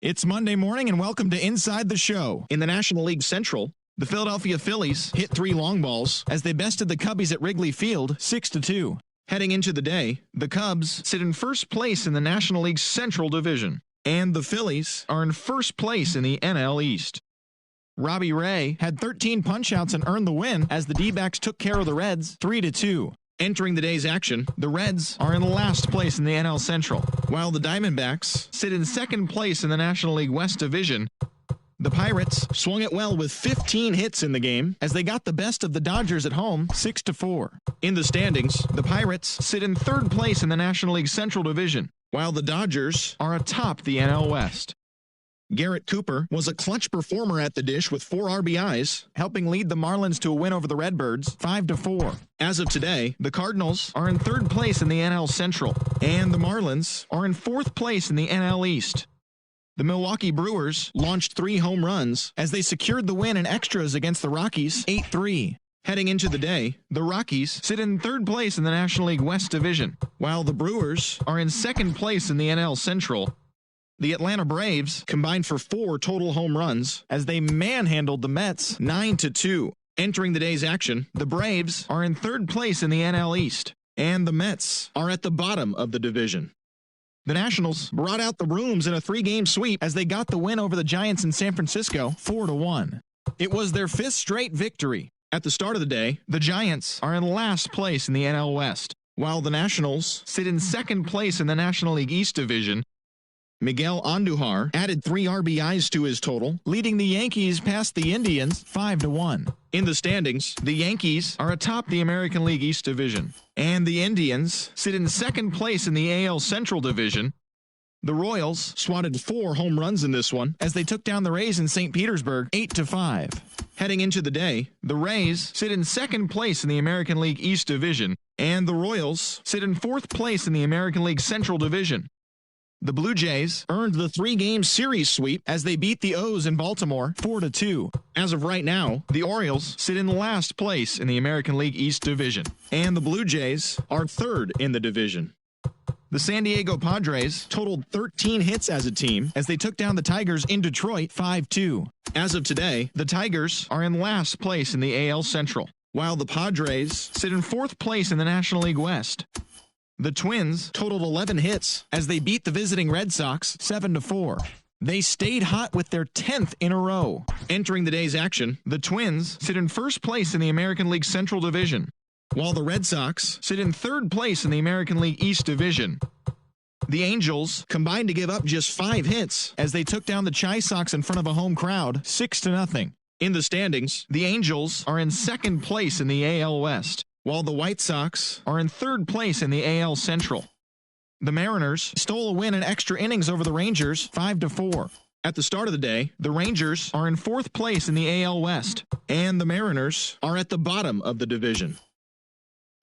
It's Monday morning and welcome to Inside the Show. In the National League Central, the Philadelphia Phillies hit 3 long balls as they bested the Cubbies at Wrigley Field 6-2. Heading into the day, the Cubs sit in first place in the National League Central Division, and the Phillies are in first place in the NL East. Robbie Ray had 13 punch-outs and earned the win as the D-backs took care of the Reds 3-2. Entering the day's action, the Reds are in last place in the NL Central, while the Diamondbacks sit in second place in the National League West Division. The Pirates swung it well with 15 hits in the game as they got the best of the Dodgers at home 6-4. In the standings, the Pirates sit in third place in the National League Central Division, while the Dodgers are atop the NL West. Garrett Cooper was a clutch performer at the dish with 4 RBIs, helping lead the Marlins to a win over the Redbirds 5-4. As of today, the Cardinals are in third place in the NL Central, and the Marlins are in fourth place in the NL East. The Milwaukee Brewers launched 3 home runs as they secured the win in extras against the Rockies 8-3. Heading into the day, the Rockies sit in third place in the National League West Division, while the Brewers are in second place in the NL Central. The Atlanta Braves combined for 4 total home runs as they manhandled the Mets 9-2. Entering the day's action, the Braves are in third place in the NL East, and the Mets are at the bottom of the division. The Nationals brought out the rooms in a 3-game sweep as they got the win over the Giants in San Francisco 4-1. It was their 5th straight victory. At the start of the day, the Giants are in last place in the NL West, while the Nationals sit in second place in the National League East Division. Miguel Andujar added 3 RBIs to his total, leading the Yankees past the Indians 5-1. In the standings, the Yankees are atop the American League East Division, and the Indians sit in second place in the AL Central Division. The Royals swatted 4 home runs in this one as they took down the Rays in St. Petersburg 8-5. Heading into the day, the Rays sit in second place in the American League East Division, and the Royals sit in fourth place in the American League Central Division. The Blue Jays earned the 3-game series sweep as they beat the O's in Baltimore 4-2. As of right now, the Orioles sit in last place in the American League East Division, and the Blue Jays are third in the division. The San Diego Padres totaled 13 hits as a team as they took down the Tigers in Detroit 5-2. As of today, the Tigers are in last place in the AL Central, while the Padres sit in fourth place in the National League West. The Twins totaled 11 hits as they beat the visiting Red Sox 7-4. They stayed hot with their 10th in a row. Entering the day's action, the Twins sit in first place in the American League Central Division, while the Red Sox sit in third place in the American League East Division. The Angels combined to give up just 5 hits as they took down the Chi Sox in front of a home crowd 6-0. In the standings, the Angels are in second place in the AL West, while the White Sox are in third place in the AL Central. The Mariners stole a win in extra innings over the Rangers 5-4. At the start of the day, the Rangers are in fourth place in the AL West, and the Mariners are at the bottom of the division.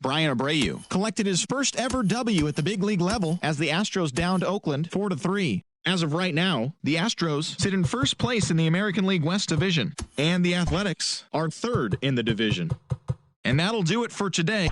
Brian Abreu collected his first ever W at the big league level as the Astros downed Oakland 4-3. As of right now, the Astros sit in first place in the American League West Division, and the Athletics are third in the division. And that'll do it for today.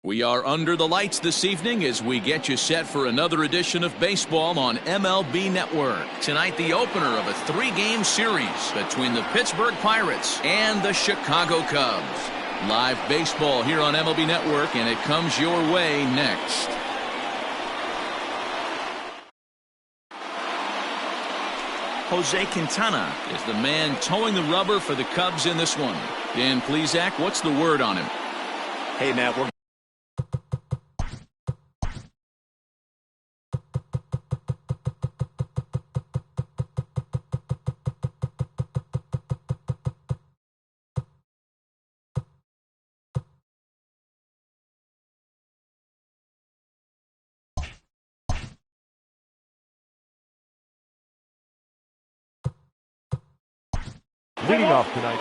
We are under the lights this evening as we get you set for another edition of baseball on MLB Network. Tonight, the opener of a 3-game series between the Pittsburgh Pirates and the Chicago Cubs. Live baseball here on MLB Network, and it comes your way next. Jose Quintana is the man towing the rubber for the Cubs in this one. Dan Plesac, what's the word on him? Hey, Matt, we're leading off tonight.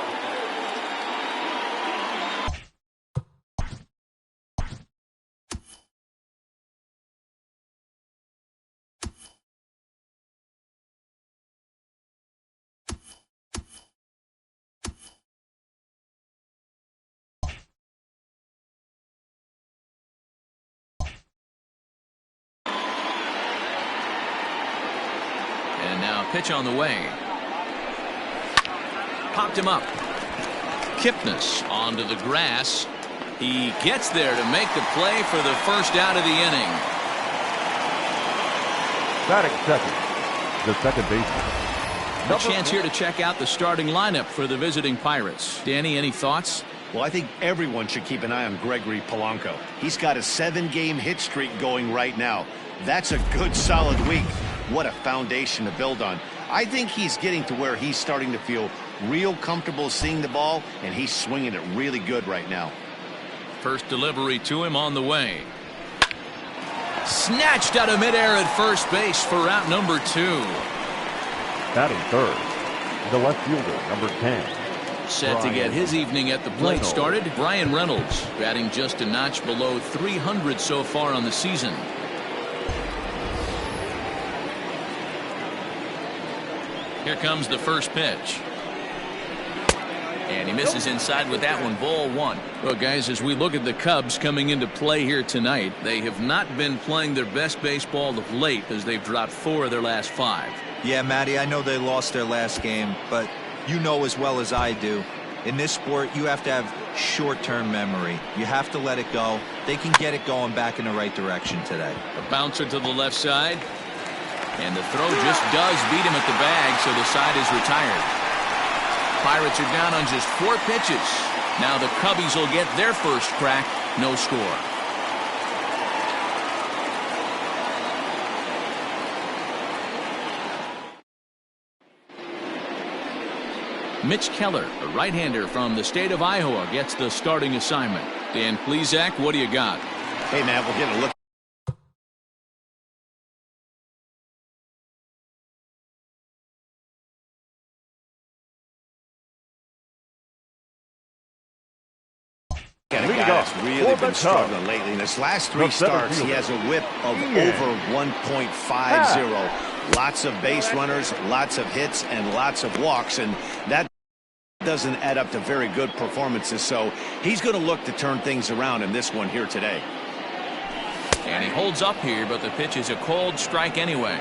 And now pitch on the way. Popped him up. Kipnis onto the grass. He gets there to make the play for the first out of the inning. Batting second, the second baseman. A chance here to check out the starting lineup for the visiting Pirates. Danny, any thoughts? Well, I think everyone should keep an eye on Gregory Polanco. He's got a 7-game hit streak going right now. That's a good, solid week. What a foundation to build on. I think he's getting to where he's starting to feel real comfortable seeing the ball, and he's swinging it really good right now. First delivery to him on the way. Snatched out of midair at first base for out number 2. Batting third, the left fielder, number 10. Set to get his evening at the plate started, Brian Reynolds, batting just a notch below 300 so far on the season. Here comes the first pitch. And he misses inside with that one, ball 1. Well, guys, as we look at the Cubs coming into play here tonight, they have not been playing their best baseball of late as they've dropped 4 of their last 5. Yeah, Matty, I know they lost their last game, but you know as well as I do, in this sport, you have to have short-term memory. You have to let it go. They can get it going back in the right direction today. A bouncer to the left side. And the throw just does beat him at the bag, so the side is retired. Pirates are down on just 4 pitches. Now the Cubbies will get their first crack. No score. Mitch Keller, a right-hander from the state of Iowa, gets the starting assignment. Dan Plesac, what do you got? Hey, Matt, we'll get a look. Really been struggling lately. In his last 3 starts, he has a whip of over 1.50. Lots of base runners, lots of hits, and lots of walks, and that doesn't add up to very good performances. So he's going to look to turn things around in this one here today. And he holds up here, but the pitch is a cold strike anyway.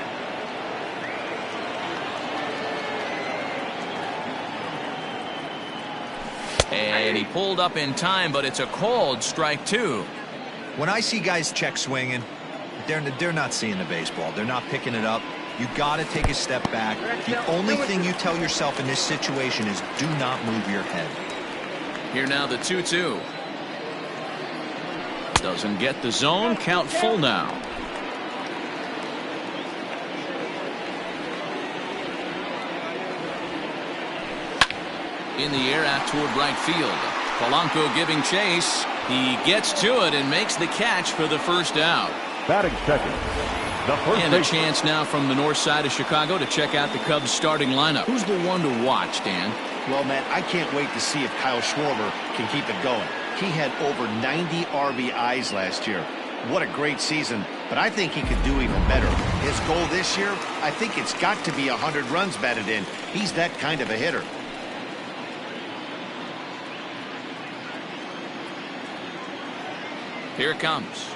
And he pulled up in time, but it's a called strike 2. When I see guys check swinging, they're not seeing the baseball. They're not picking it up. You got to take a step back. The only thing you tell yourself in this situation is do not move your head. Here now the 2-2. Doesn't get the zone. Count full now. In the air out toward right field. Polanco giving chase. He gets to it and makes the catch for the first out. Batting second, the first and a chance now from the north side of Chicago to check out the Cubs starting lineup. Who's the one to watch, Dan? Well, Matt, I can't wait to see if Kyle Schwarber can keep it going. He had over 90 RBIs last year. What a great season, but I think he could do even better. His goal this year, I think it's got to be 100 runs batted in. He's that kind of a hitter. Here it comes.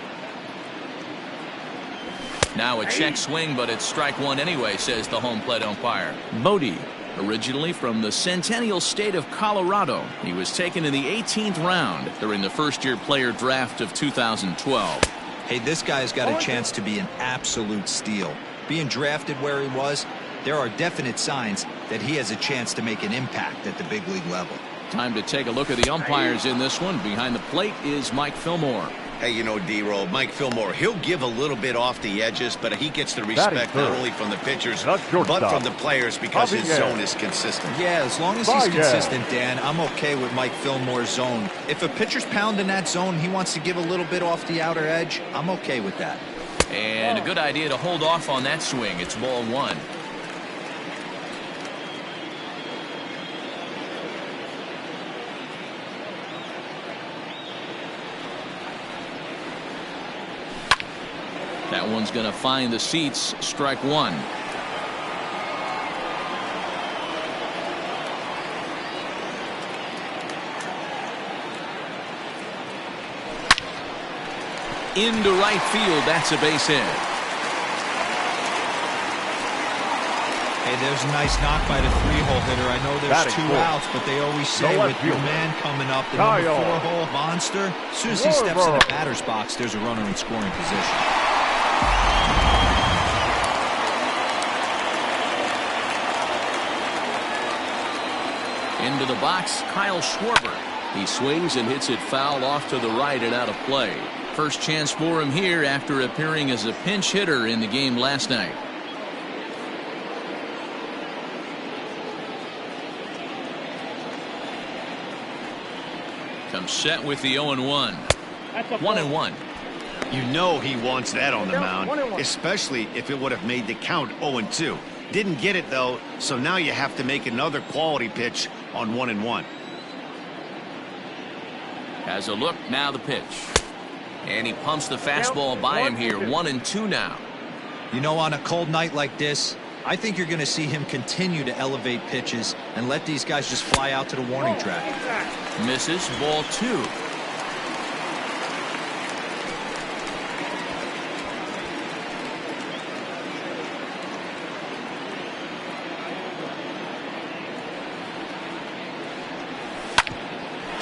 Now a check swing, but it's strike one anyway, says the home plate umpire. Bodie, originally from the Centennial State of Colorado. He was taken in the 18th round during the first-year player draft of 2012. Hey, this guy's got a chance to be an absolute steal. Being drafted where he was, there are definite signs that he has a chance to make an impact at the big league level. Time to take a look at the umpires in this one. Behind the plate is Mike Fillmore. Hey, you know, D-Roll, Mike Fillmore, he'll give a little bit off the edges, but he gets the respect not only from the pitchers, but from the players because his zone is consistent. Yeah, as long as he's consistent, Dan, I'm okay with Mike Fillmore's zone. If a pitcher's pounding that zone, he wants to give a little bit off the outer edge, I'm okay with that. And a good idea to hold off on that swing. It's ball one. That one's going to find the seats. Strike one. Into right field. That's a base hit. Hey, there's a nice knock by the three-hole hitter. I know there's two outs, but they always say with your man coming up, the number 4-hole monster, as soon as he steps in the batter's box, there's a runner in scoring position. Into the box, Kyle Schwarber. He swings and hits it foul off to the right and out of play. First chance for him here after appearing as a pinch hitter in the game last night. Comes set with the 0-1. 1-1. You know he wants that on the mound, especially if it would have made the count 0-2. Didn't get it, though, so now you have to make another quality pitch on 1-1. Has a look, now the pitch. And he pumps the fastball by him here. 1-2 now. You know, on a cold night like this, I think you're going to see him continue to elevate pitches and let these guys just fly out to the warning track. Misses, ball two.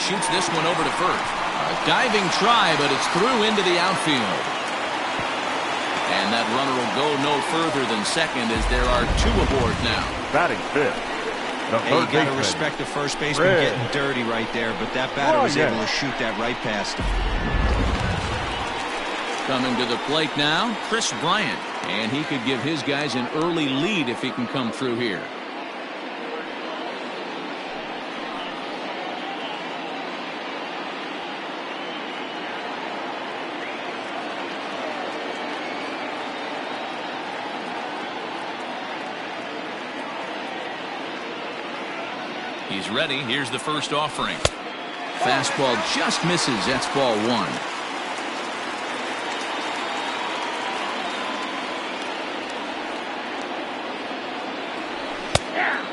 Shoots this one over to first. A diving try, but it's through into the outfield. And that runner will go no further than second as there are two aboard now. Batting fifth. Hey, you got to respect the first baseman getting dirty right there, but that batter was able to shoot that right past him. Coming to the plate now, Chris Bryant. And he could give his guys an early lead if he can come through here. He's ready. Here's the first offering. Fastball just misses. That's ball one.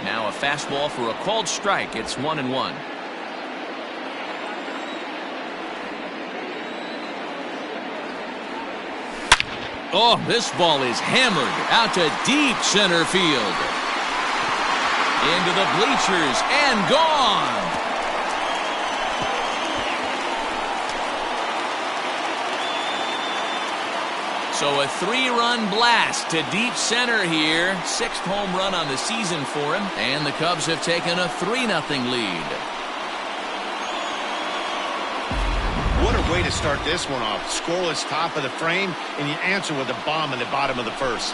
Now a fastball for a called strike. It's 1-1. Oh, this ball is hammered out to deep center field. Into the bleachers and gone. So a 3-run blast to deep center here. 6th home run on the season for him. And the Cubs have taken a 3-0 lead. What a way to start this one off. Scoreless top of the frame, and you answer with a bomb in the bottom of the first.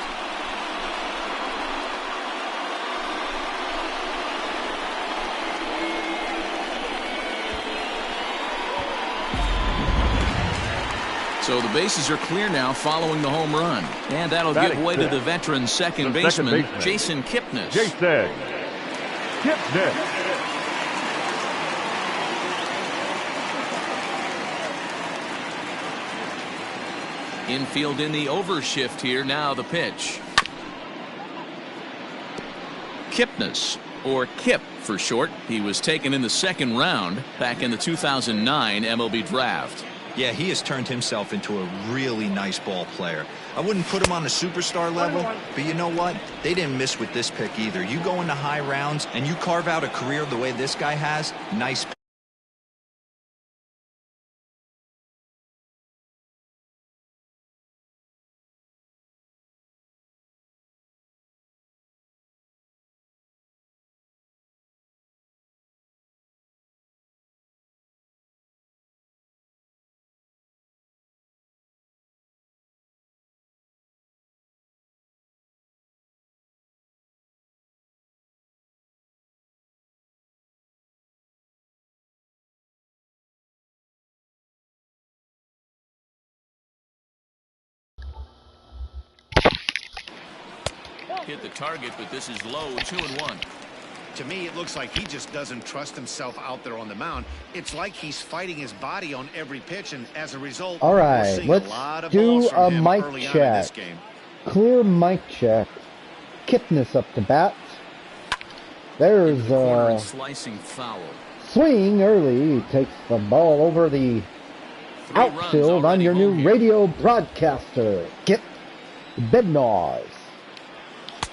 So the bases are clear now following the home run. And that'll give way to the veteran second baseman, Jason Kipnis. Jason Kipnis. Infield in the overshift here. Now the pitch. Kipnis, or Kip for short. He was taken in the 2nd round back in the 2009 MLB draft. Yeah, he has turned himself into a really nice ball player. I wouldn't put him on a superstar level, but you know what? They didn't miss with this pick either. You go into high rounds and you carve out a career the way this guy has, nice pick. Hit the target, but this is low, 2-1. To me, it looks like he just doesn't trust himself out there on the mound. It's like he's fighting his body on every pitch, and as a result, all right, let's do a mic check. Clear mic check. Kipnis up to bat. There's a slicing foul. Swing early. He takes the ball over the outfield on your new radio broadcaster, Kip Bednars.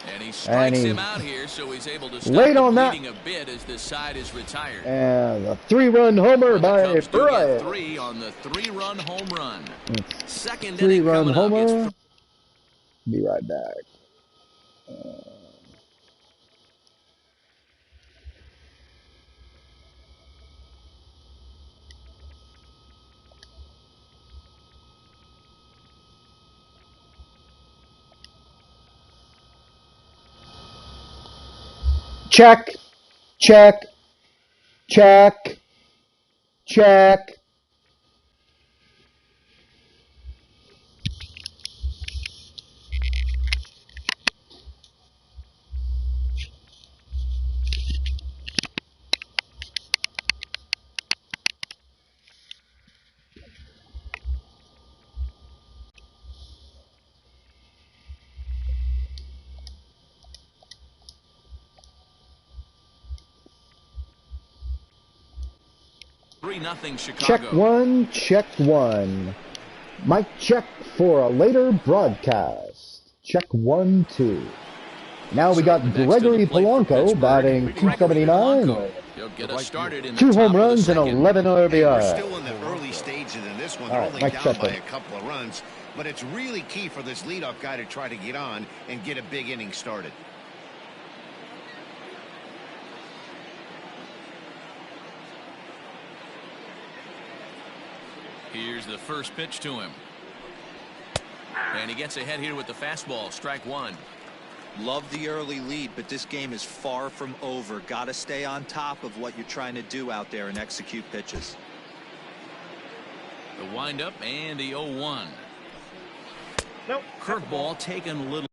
And he strikes him out here, so he's able to stop late on that. A bit as this side is retired. And a 3-run homer by Bryant. 3 on the 3-run home run. Second 3-run homer. Be right back. Check, check, check, check. Chicago. Check one. Mic check for a later broadcast. Check 1, 2. Now we got Gregory Polanco batting .279. 2 home runs and 11 RBI. We're still in the early stages in this one. They're only down by a couple of runs, but it's really key for this leadoff guy to try to get on and get a big inning started. Here's the first pitch to him. And he gets ahead here with the fastball. Strike 1. Love the early lead, but this game is far from over. Got to stay on top of what you're trying to do out there and execute pitches. The windup and the 0-1. Nope. Curveball taken a little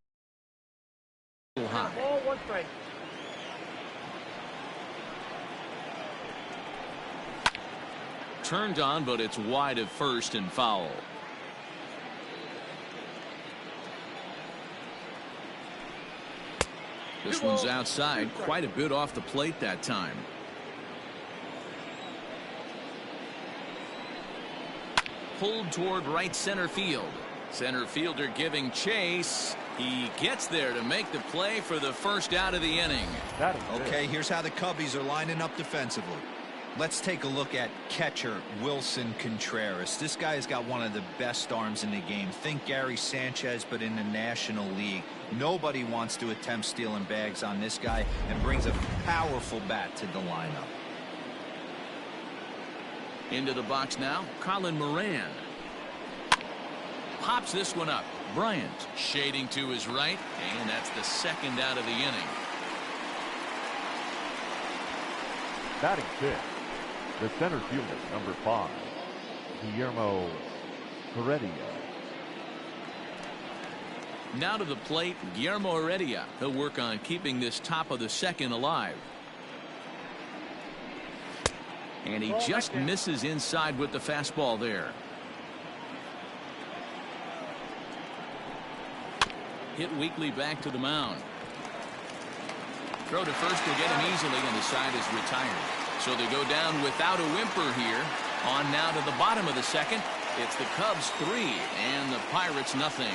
high. Ball, 1 strike. Turned on, but it's wide of first and foul. This one's outside, quite a bit off the plate that time. Pulled toward right center field. Center fielder giving chase. He gets there to make the play for the first out of the inning. Okay, here's how the Cubbies are lining up defensively. Let's take a look at catcher Wilson Contreras. This guy has got one of the best arms in the game. Think Gary Sanchez, but in the National League. Nobody wants to attempt stealing bags on this guy, and brings a powerful bat to the lineup. Into the box now, Colin Moran. Pops this one up. Bryant shading to his right, and that's the second out of the inning. Batting fifth, the center fielder, number 5, Guillermo Heredia. Now to the plate, Guillermo Heredia. He'll work on keeping this top of the second alive. And he just misses inside with the fastball there. Hit weakly back to the mound. Throw to first will get him easily, and the side is retired. So they go down without a whimper here. On now to the bottom of the second. It's the Cubs 3 and the Pirates nothing.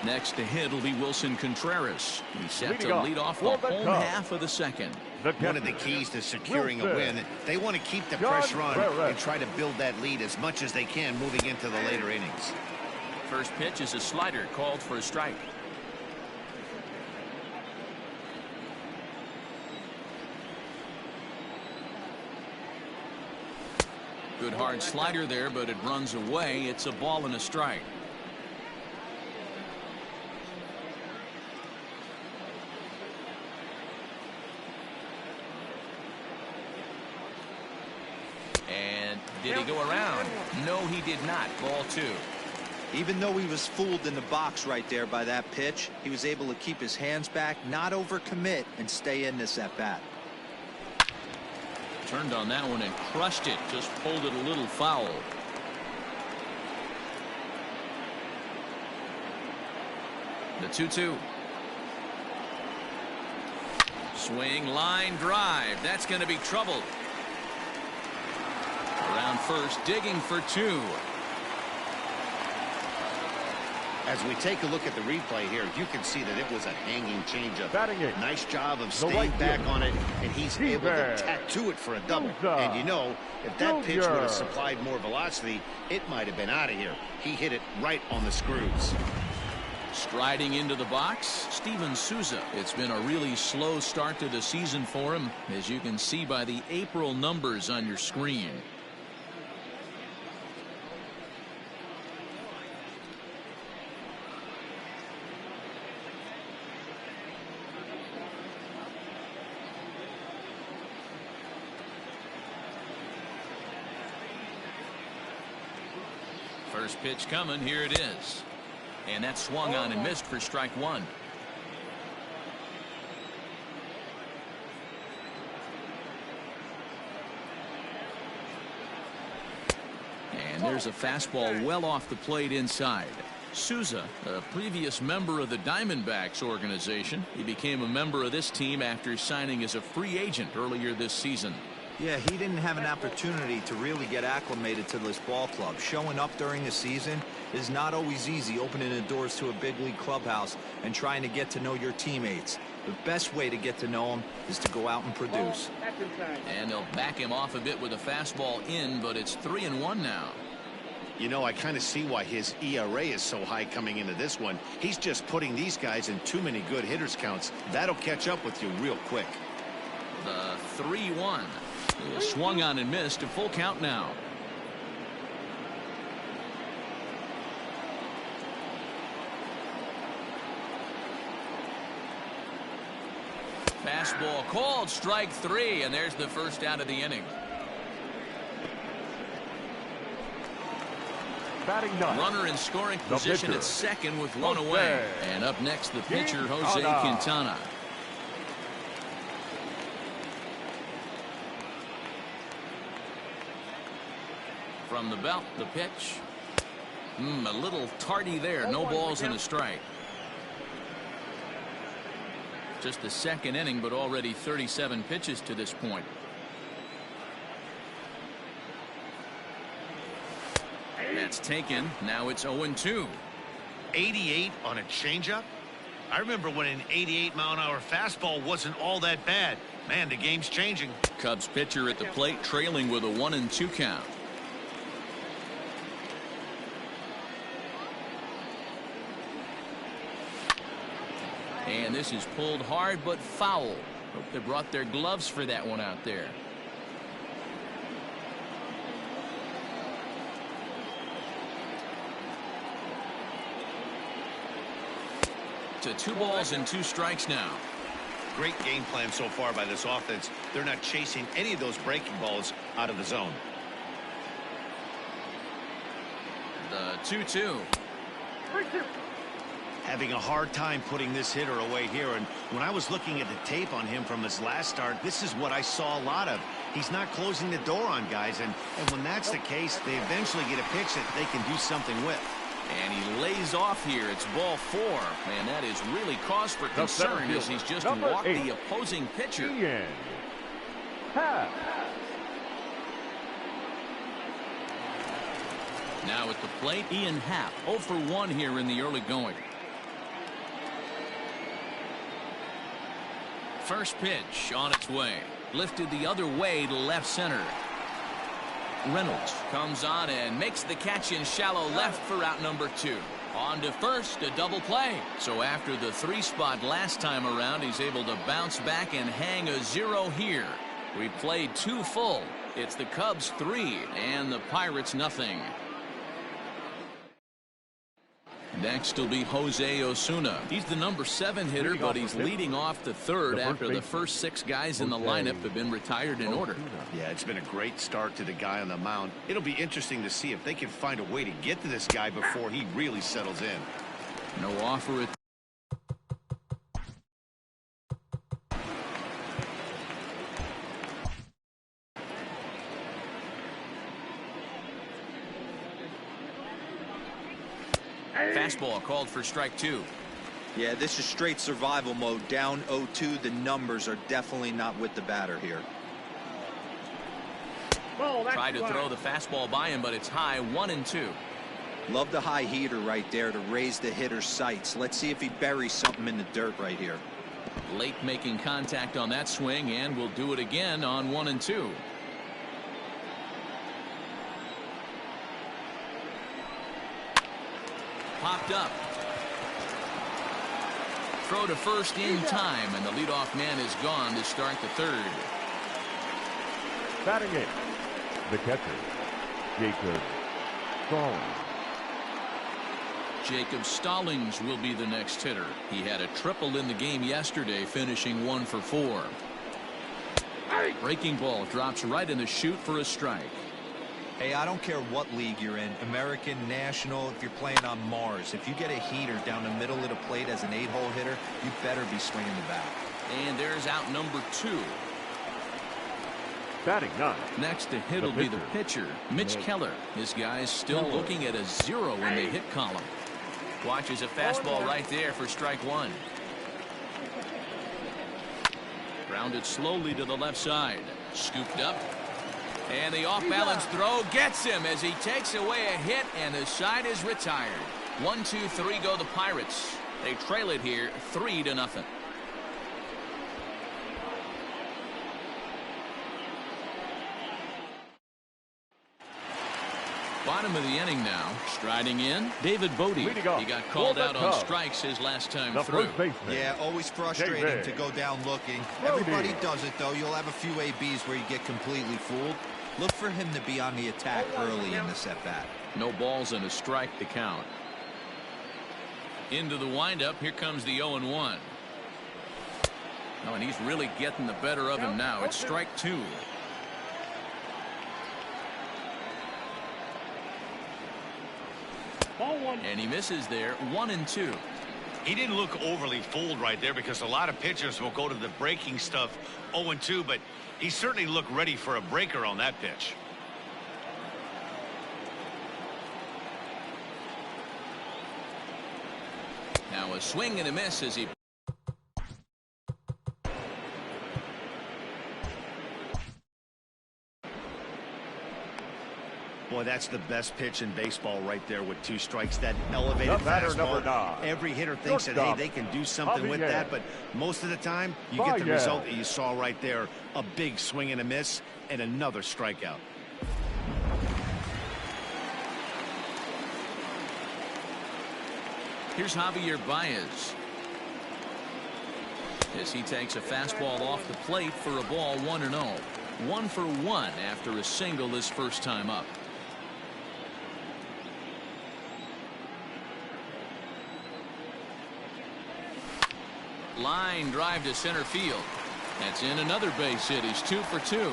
Next to hit will be Wilson Contreras. He's set to lead off the home half of the second. One of the keys to securing a win, they want to keep the pressure on and try to build that lead as much as they can moving into the later innings. First pitch is a slider called for a strike. Good hard slider there, but it runs away. It's a ball and a strike. And did he go around? No, he did not. Ball 2. Even though he was fooled in the box right there by that pitch, he was able to keep his hands back, not overcommit, and stay in this at bat. Turned on that one and crushed it. Just pulled it a little foul. The 2-2. Swing, line, drive. That's going to be trouble. Around first, digging for 2. As we take a look at the replay here, you can see that it was a hanging changeup. Nice job of staying right back field. on it, and he's able to tattoo it for a double. And you know, if that pitch would have supplied more velocity, it might have been out of here. He hit it right on the screws. Striding into the box, Steven Souza. It's been a really slow start to the season for him, as you can see by the April numbers on your screen. First pitch coming. Here it is. And that swung on and missed for strike 1. And there's a fastball well off the plate inside. Souza, a previous member of the Diamondbacks organization. He became a member of this team after signing as a free agent earlier this season. Yeah, he didn't have an opportunity to really get acclimated to this ball club. Showing up during the season is not always easy, opening the doors to a big league clubhouse and trying to get to know your teammates. The best way to get to know them is to go out and produce. And they'll back him off a bit with a fastball in, but it's 3-1 now. You know, I kind of see why his ERA is so high coming into this one. He's just putting these guys in too many good hitters counts. That'll catch up with you real quick. The 3-1. Swung on and missed. A full count now. Fastball called, strike 3, and there's the first out of the inning. Runner in scoring position at second with one away. And up next, the pitcher, Jose Quintana. From the belt, the pitch. A little tardy there. No balls and a strike. Just the second inning, but already 37 pitches to this point. That's taken. Now it's 0-2. 88 on a changeup? I remember when an 88-mile-an-hour fastball wasn't all that bad. Man, the game's changing. Cubs pitcher at the plate, trailing with a 1-2 count. And this is pulled hard but foul. Hope they brought their gloves for that one out there. To 2 balls and 2 strikes now. Great game plan so far by this offense. They're not chasing any of those breaking balls out of the zone. The 2-2. Having a hard time putting this hitter away here, and when I was looking at the tape on him from his last start, this is what I saw a lot of. He's not closing the door on guys, and when that's the case, they eventually get a pitch that they can do something with. And he lays off here. It's ball 4. And that is really cause for concern as he's just walked the opposing pitcher. Now at the plate, Ian Happ, 0 for 1 here in the early going. First pitch on its way. Lifted the other way to left center. Reynolds comes on and makes the catch in shallow left for out number 2. On to first, a double play. So after the 3 spot last time around, he's able to bounce back and hang a 0 here. We played 2 full. It's the Cubs 3 and the Pirates nothing. Next will be Jose Osuna. He's the number 7 hitter, but he's leading off the third after the first 6 guys in the lineup have been retired in order. Yeah, it's been a great start to the guy on the mound. It'll be interesting to see if they can find a way to get to this guy before he really settles in. No offer at fastball called for strike 2. Yeah, this is straight survival mode. Down 0-2. The numbers are definitely not with the batter here. Tried to throw the fastball by him, but it's high, 1-2. Love the high heater right there to raise the hitter's sights. Let's see if he buries something in the dirt right here. Late making contact on that swing, and will do it again on 1-2. Popped up. Throw to first in time, and the leadoff man is gone to start the third. Batting it, the catcher, Jacob Stallings. Jacob Stallings will be the next hitter. He had a triple in the game yesterday, finishing 1 for 4. Breaking ball drops right in the chute for a strike. Hey, I don't care what league you're in, American, National, if you're playing on Mars. If you get a heater down the middle of the plate as an 8-hole hitter, you better be swinging the bat. And there's out number 2. Batting 9. Next to hit will be the pitcher, Mitch Keller. His guy's still looking at a 0 in the hit column. Watches a fastball right there for strike 1. Grounded slowly to the left side. Scooped up. And the off-balance throw gets him as he takes away a hit, and the side is retired. 1-2-3 go the Pirates. They trail it here 3-0. Bottom of the inning now. Striding in, David Bodie. He got called out on strikes his last time through. Yeah, always frustrating to go down looking. Everybody does it, though. You'll have a few ABs where you get completely fooled. Look for him to be on the attack early in this at-bat. No balls and a strike to count. Into the windup. Here comes the 0-1. Oh, and he's really getting the better of him now. It's strike 2. And he misses there. 1-2. He didn't look overly fooled right there because a lot of pitchers will go to the breaking stuff 0-2, but he certainly looked ready for a breaker on that pitch. Now a swing and a miss as he Boy, that's the best pitch in baseball right there with 2 strikes. That elevated fastball. Every hitter thinks that, hey, they can do something with that, but most of the time, you get the result that you saw right there. A big swing and a miss, and another strikeout. Here's Javier Baez. As he takes a fastball off the plate for a ball 1-0. 1 for 1 after a single his first time up. Line drive to center field. That's in another base hit. He's 2 for 2.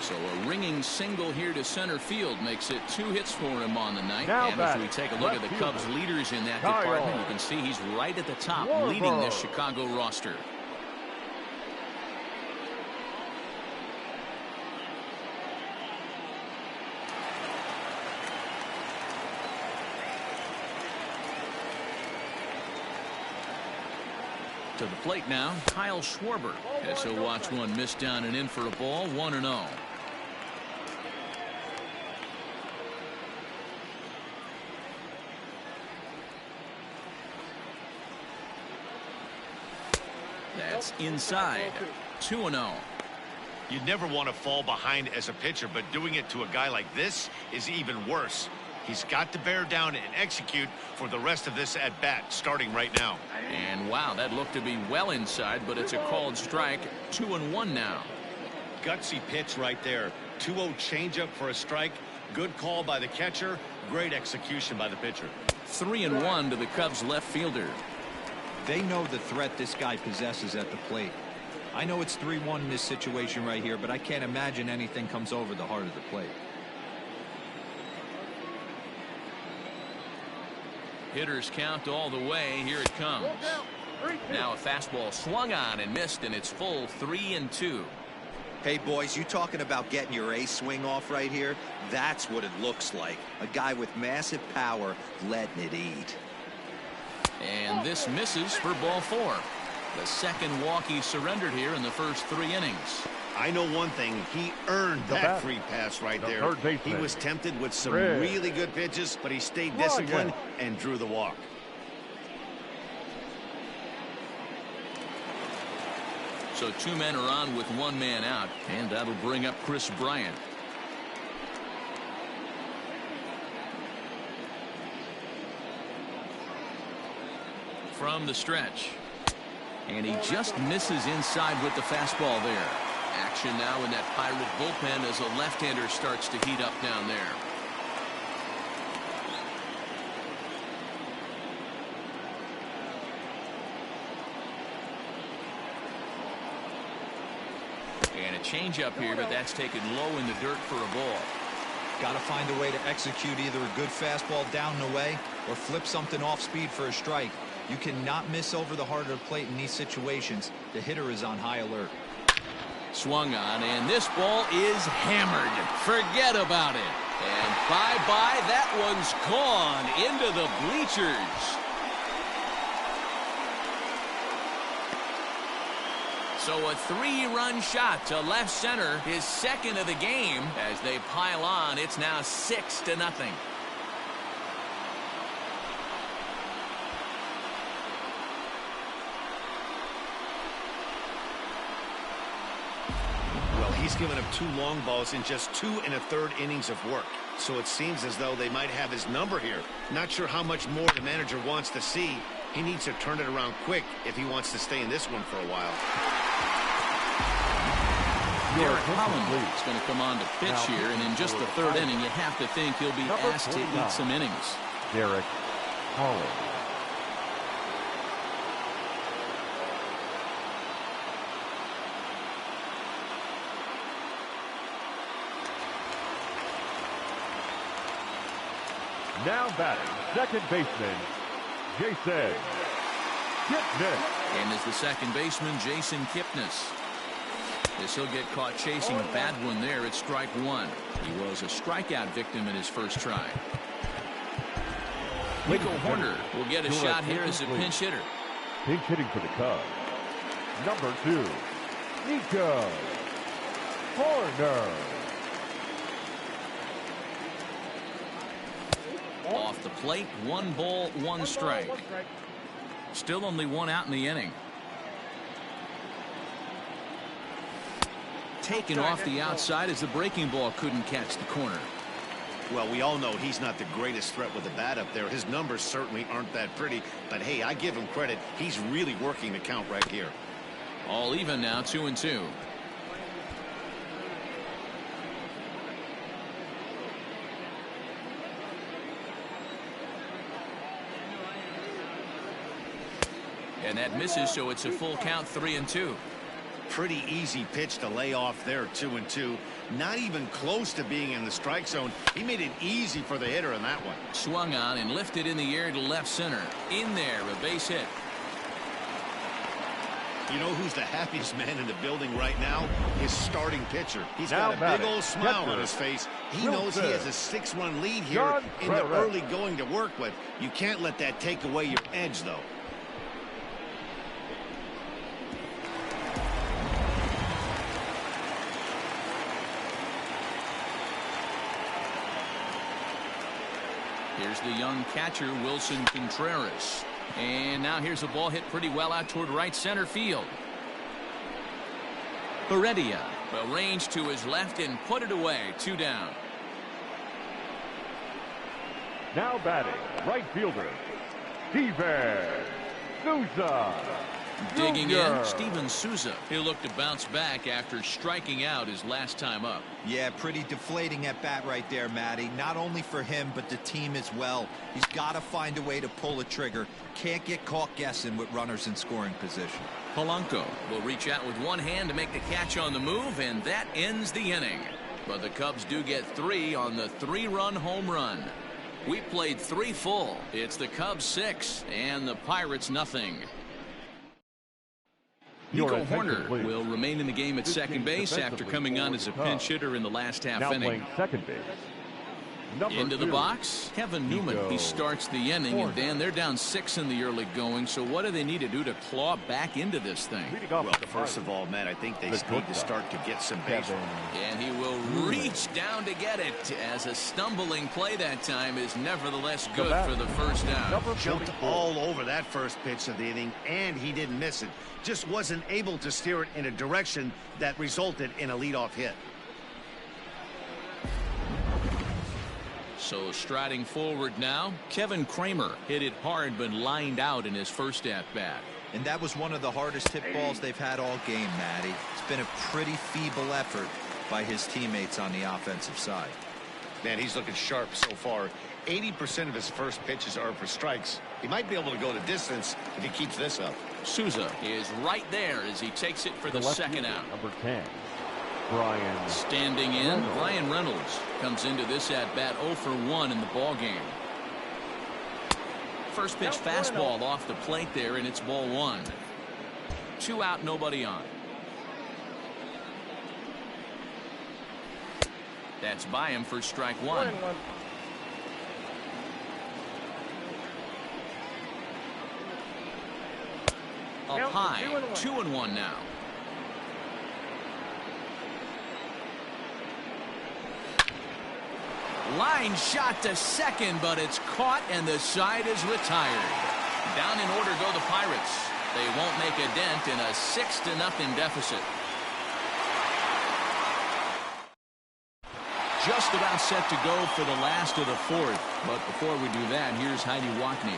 So a ringing single here to center field makes it 2 hits for him on the night. And as we take a look at the Cubs leaders in that department, you can see he's right at the top leading this Chicago roster. To the plate now, Kyle Schwarber, as he'll watch one miss down and in for a ball. 1-0. That's inside. 2-0. You never want to fall behind as a pitcher, but doing it to a guy like this is even worse. He's got to bear down and execute for the rest of this at-bat, starting right now. And wow, that looked to be well inside, but it's a called strike. 2-1 now. Gutsy pitch right there. 2-0 changeup for a strike. Good call by the catcher. Great execution by the pitcher. 3-1 to the Cubs left fielder. They know the threat this guy possesses at the plate. I know it's 3-1 in this situation right here, but I can't imagine anything comes over the heart of the plate. Hitters count all the way. Here it comes. Now a fastball swung on and missed, and it's full 3-2. Hey, boys, you talking about getting your ace swing off right here? That's what it looks like. A guy with massive power letting it eat. And this misses for ball 4. The second walk he surrendered here in the first 3 innings. I know one thing. He earned that free pass right there. He was tempted with some really good pitches, but he stayed disciplined and drew the walk. So 2 men are on with 1 man out, and that'll bring up Chris Bryant. From the stretch. And he just misses inside with the fastball there. Action now in that Pirate bullpen as a left-hander starts to heat up down there. And a changeup here, but that's taken low in the dirt for a ball. Got to find a way to execute either a good fastball down and away or flip something off speed for a strike. You cannot miss over the heart of the plate in these situations. The hitter is on high alert. Swung on, and this ball is hammered. Forget about it. And bye-bye, that one's gone into the bleachers. So a 3-run shot to left center, his second of the game. As they pile on, it's now 6-0. He's given up 2 long balls in just 2 1/3 innings of work. So it seems as though they might have his number here. Not sure how much more the manager wants to see. He needs to turn it around quick if he wants to stay in this one for a while. Derek Holland is going to come on to pitch here, and in just the 3rd inning, you have to think he'll be asked to eat some innings. Derek Holland. Now batting, second baseman, Jason Kipnis. And as the second baseman, Jason Kipnis. As he'll get caught chasing a bad one there at strike 1. He was a strikeout victim in his first try. Nico Horner will get a shot here as a pinch hitter. Pinch hitting for the Cubs. Number 2, Nico Horner. Off the plate, 1 ball, 1 strike. Still only 1 out in the inning. Taken off the outside as the breaking ball couldn't catch the corner. Well, we all know he's not the greatest threat with the bat up there. His numbers certainly aren't that pretty. But, hey, I give him credit. He's really working the count right here. All even now, 2-2. And that misses, so it's a full count, 3-2. Pretty easy pitch to lay off there, 2-2. Not even close to being in the strike zone. He made it easy for the hitter in that one. Swung on and lifted in the air to left center. In there, a base hit. You know who's the happiest man in the building right now? His starting pitcher. He's got a big old smile on his face. He knows he has a 6-run lead here in the early going to work with. You can't let that take away your edge, though. Here's the young catcher, Wilson Contreras. And now here's a ball hit pretty well out toward right center field. Heredia will range to his left and put it away. 2 down. Now batting, right fielder, Steven Souza. Digging Jr. in, Steven Souza. He'll look to bounce back after striking out his last time up. Yeah, pretty deflating at bat right there, Matty. Not only for him, but the team as well. He's got to find a way to pull a trigger. Can't get caught guessing with runners in scoring position. Polanco will reach out with one hand to make the catch on the move, and that ends the inning. But the Cubs do get 3 on the 3-run home run. We played 3 full. It's the Cubs 6 and the Pirates nothing. Nico Horner will remain in the game at second base after coming on as a pinch hitter in the last half now inning. playing second base. Into the box, Kevin Newman. He starts the inning, and Dan, they're down 6 in the early going. So what do they need to do to claw back into this thing? Well, first of all, Matt, I think they need to start to get some base. And he will reach down to get it, as a stumbling play that time is nevertheless good for the first down. Jumped all over that first pitch of the inning, and he didn't miss it. Just wasn't able to steer it in a direction that resulted in a leadoff hit. So striding forward now, Kevin Kramer hit it hard but lined out in his first at-bat. And that was one of the hardest hit balls they've had all game, Matty. It's been a pretty feeble effort by his teammates on the offensive side. Man, he's looking sharp so far. 80% of his first pitches are for strikes. He might be able to go the distance if he keeps this up. Souza is right there as he takes it for the second out. Number 10. Brian. Standing in, Reynolds. Brian Reynolds comes into this at-bat 0 for 1 in the ball game. First pitch fastball off the plate there, and it's ball 1. 2 out, nobody on. That's by him for strike 1. Up high, 2-1 now. Line shot to second, but it's caught and the side is retired. Down in order go the Pirates. They won't make a dent in a 6-0 deficit. Just about set to go for the last of the 4th. But before we do that, here's Heidi Walkney.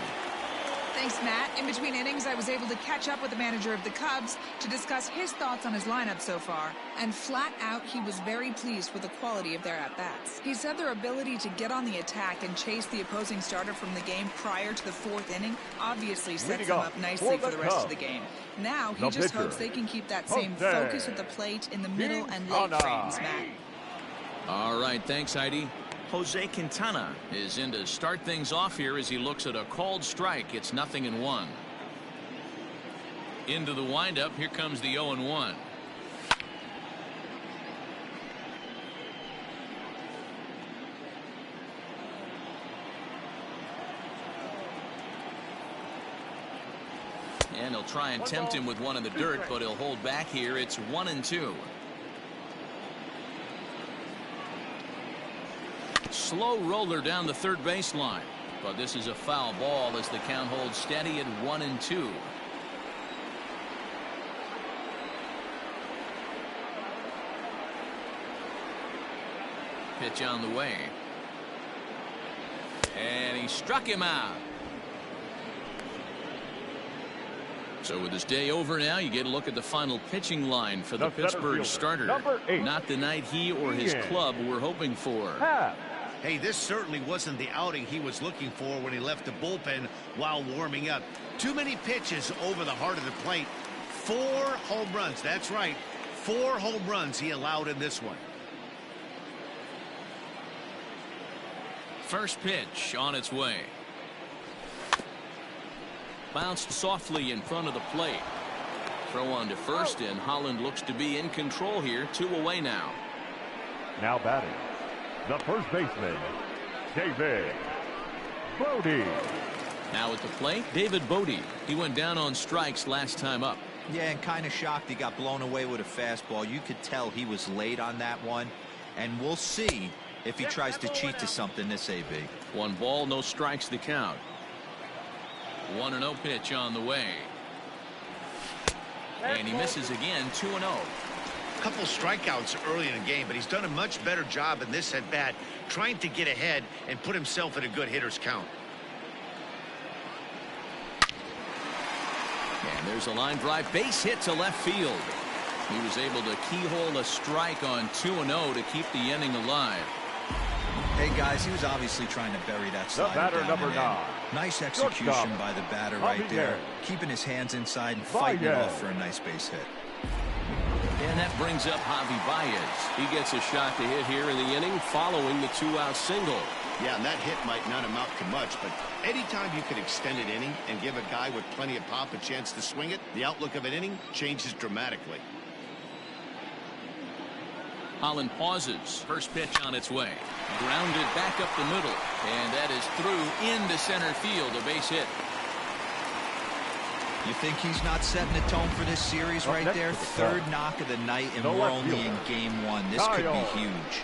Thanks, Matt. In between innings, I was able to catch up with the manager of the Cubs to discuss his thoughts on his lineup so far. And flat out, he was very pleased with the quality of their at-bats. He said their ability to get on the attack and chase the opposing starter from the game prior to the 4th inning obviously sets them up nicely for the rest of the game. Now, he just hopes they can keep that same focus at the plate in the middle and late frames, Matt. All right, thanks, Heidi. Jose Quintana is in to start things off here as he looks at a called strike. It's 0-1. Into the windup, here comes the 0-1. And he'll try and tempt him with one in the dirt, but he'll hold back here. It's 1-2. Slow roller down the third baseline, but this is a foul ball as the count holds steady at 1-2. Pitch on the way, and he struck him out. So with his day over now, you get a look at the final pitching line for the Pittsburgh starter. Not the night he or his club were hoping for. Hey, this certainly wasn't the outing he was looking for when he left the bullpen while warming up. Too many pitches over the heart of the plate. 4 home runs. That's right. 4 home runs he allowed in this one. First pitch on its way. Bounced softly in front of the plate. Throw on to first, and Holland looks to be in control here. 2 away now. Now batting, the first baseman, David Bodie. Now at the plate, David Bodie. He went down on strikes last time up. Yeah, and kind of shocked he got blown away with a fastball. You could tell he was late on that one. And we'll see if he tries to cheat to something this AB. 1 ball, no strikes the count. 1-0 pitch on the way. And he misses again. 2-0. couple strikeouts early in the game, but he's done a much better job in this at-bat trying to get ahead and put himself in a good hitter's count. And there's a line drive base hit to left field. He was able to keyhole a strike on 2-0 to keep the inning alive. Hey guys, he was obviously trying to bury that slider batter, down number and in. 9. Nice execution by the batter right there, keeping his hands inside and fighting it off for a nice base hit. And that brings up Javi Baez. He gets a shot to hit here in the inning following the 2-out single. Yeah, and that hit might not amount to much, but anytime you can extend an inning and give a guy with plenty of pop a chance to swing it, the outlook of an inning changes dramatically. Holland pauses. First pitch on its way. Grounded back up the middle. And that is through into center field. A base hit. You think he's not setting the tone for this series right there? Third knock of the night, and we're only in game 1. This could be huge.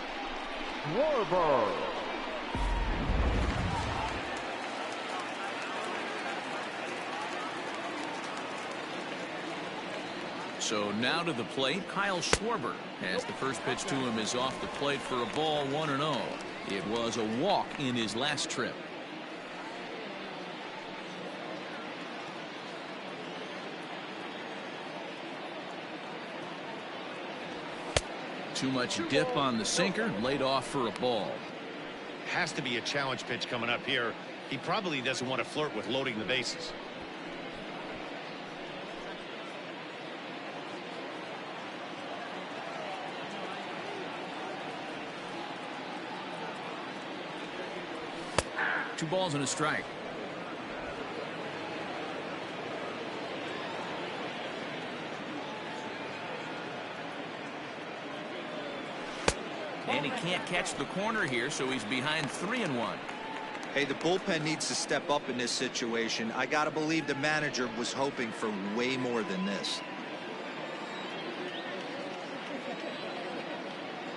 So now to the plate, Kyle Schwarber, as the first pitch to him is off the plate for a ball, 1-0. It was a walk in his last trip. Too much dip on the sinker, laid off for a ball. Has to be a challenge pitch coming up here. He probably doesn't want to flirt with loading the bases. Two balls and a strike. And he can't catch the corner here, so he's behind 3-1. Hey, the bullpen needs to step up in this situation. I gotta believe the manager was hoping for way more than this.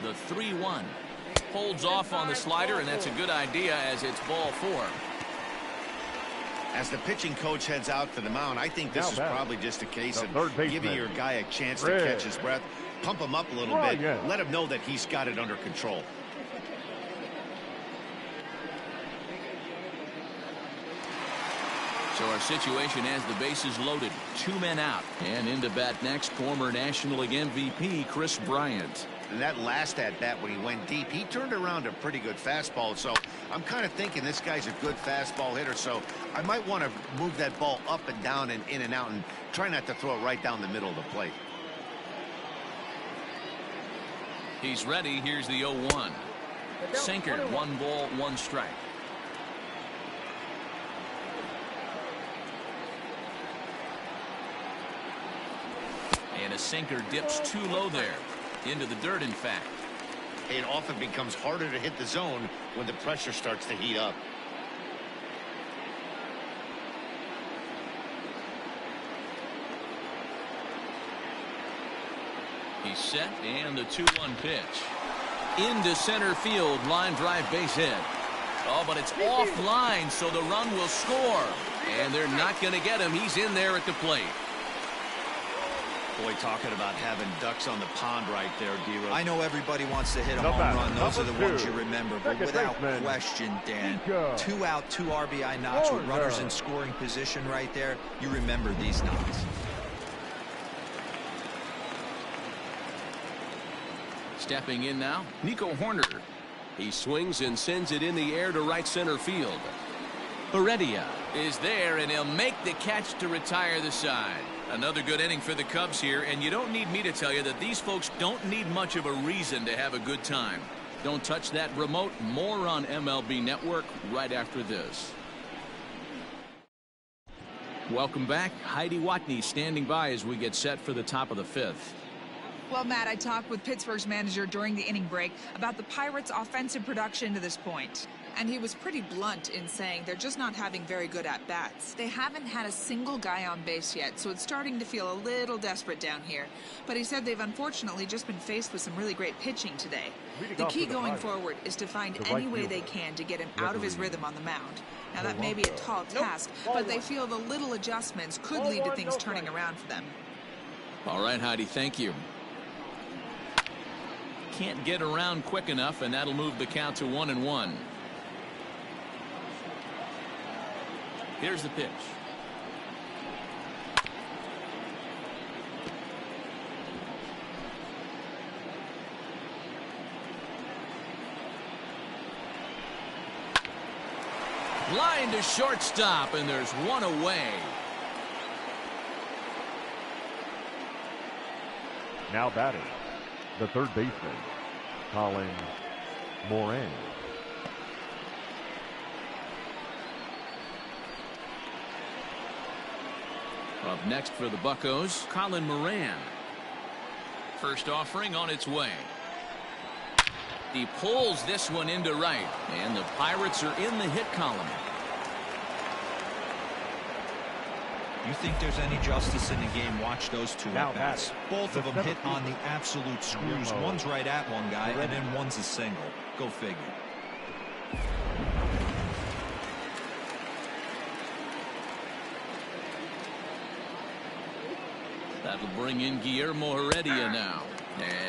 The 3-1. Holds off on the slider, and that's a good idea as it's ball 4. As the pitching coach heads out to the mound, I think this is probably just a case of giving your guy a chance to catch his breath, pump him up a little bit, let him know that he's got it under control. So our situation has the bases loaded, 2 men out, and into bat next, former National League MVP Chris Bryant. And that last at-bat when he went deep, he turned around a pretty good fastball. So I'm kind of thinking this guy's a good fastball hitter. So I might want to move that ball up and down and in and out and try not to throw it right down the middle of the plate. He's ready. Here's the 0-1. Sinker, 1 ball, 1 strike. And a sinker dips too low there. Into the dirt, in fact. It often becomes harder to hit the zone when the pressure starts to heat up. He's set, and the 2-1 pitch. Into center field, line drive base hit. Oh, but it's offline, so the run will score. And they're not going to get him. He's in there at the plate. Boy, talking about having ducks on the pond right there, D-Rose. I know everybody wants to hit a home run. Those are the ones you remember. But without question, Dan, 2 out, 2 RBI knocks with runners in scoring position right there. You remember these knocks. Stepping in now, Nico Horner. He swings and sends it in the air to right center field. Heredia is there, and he'll make the catch to retire the side. Another good inning for the Cubs here, and you don't need me to tell you that these folks don't need much of a reason to have a good time. Don't touch that remote. More on MLB Network right after this. Welcome back. Heidi Watney standing by as we get set for the top of the 5th. Well, Matt, I talked with Pittsburgh's manager during the inning break about the Pirates' offensive production to this point. And he was pretty blunt in saying they're just not having very good at-bats. They haven't had a single guy on base yet, so it's starting to feel a little desperate down here. But he said they've unfortunately just been faced with some really great pitching today. The key going forward is to find any way they can to get him out of his rhythm on the mound. Now, that may be a tall task, but they feel the little adjustments could lead to things turning around for them. All right, Heidi, thank you. can't get around quick enough, and that'll move the count to 1-1. Here's the pitch. Line to shortstop, and there's one away. Now batting, the third baseman, Colin Moran. Up next for the Buccos, Colin Moran. First offering on its way. He pulls this one into right, and the Pirates are in the hit column. You think there's any justice in the game? Watch those two Now at-bats. Both of them hit on the absolute screws. Yellow. One's right at one guy, and then one's a single. Go figure. That'll bring in Guillermo Heredia now,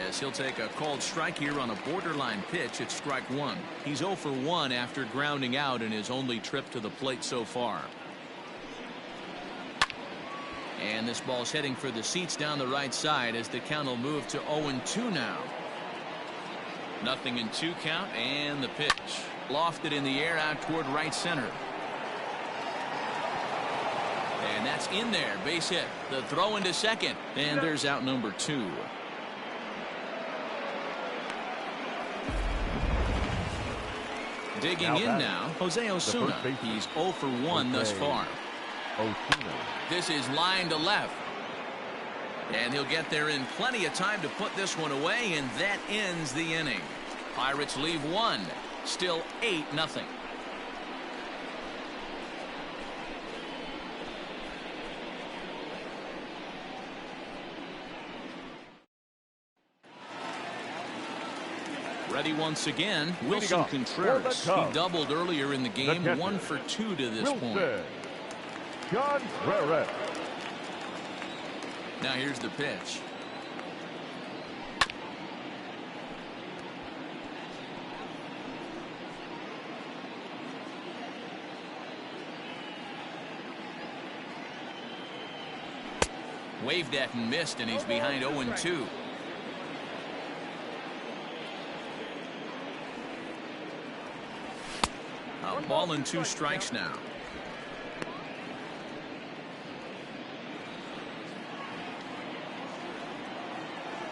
as he'll take a called strike here on a borderline pitch at strike one. He's 0 for 1 after grounding out in his only trip to the plate so far. And this ball's heading for the seats down the right side as the count will move to 0-2 now. 0-2 count, and the pitch. Lofted in the air out toward right center. And that's in there, base hit. The throw into second, and there's out number 2. Digging in now, Jose Osuna. He's 0 for 1 thus far. Osuna. This is line to left. And he'll get there in plenty of time to put this one away, and that ends the inning. Pirates leave 1. Still 8-0. Ready once again, Wilson Contreras. He doubled earlier in the game, 1 for 2 to this point. Contreras. Now here's the pitch. Waved at and missed, and he's behind 0-2. A ball and 2 strikes now.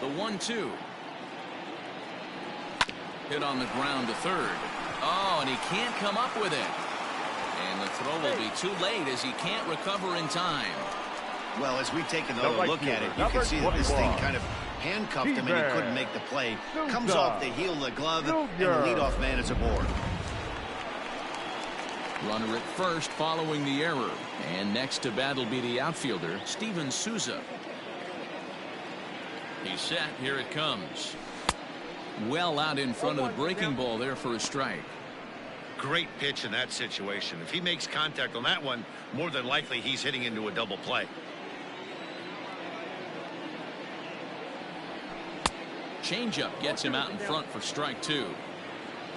The 1-2. Hit on the ground to third. Oh, and he can't come up with it. And the throw will be too late as he can't recover in time. Well, as we take another look at it, you can see that this thing kind of handcuffed him and he couldn't make the play. Comes off the heel of the glove, and the leadoff man is aboard. Runner at first following the error. And next to bat will be the outfielder, Steven Souza. He's set. Here it comes. Well out in front of the breaking ball there for a strike. Great pitch in that situation. If he makes contact on that one, more than likely he's hitting into a double play. Changeup gets him out in front for strike 2.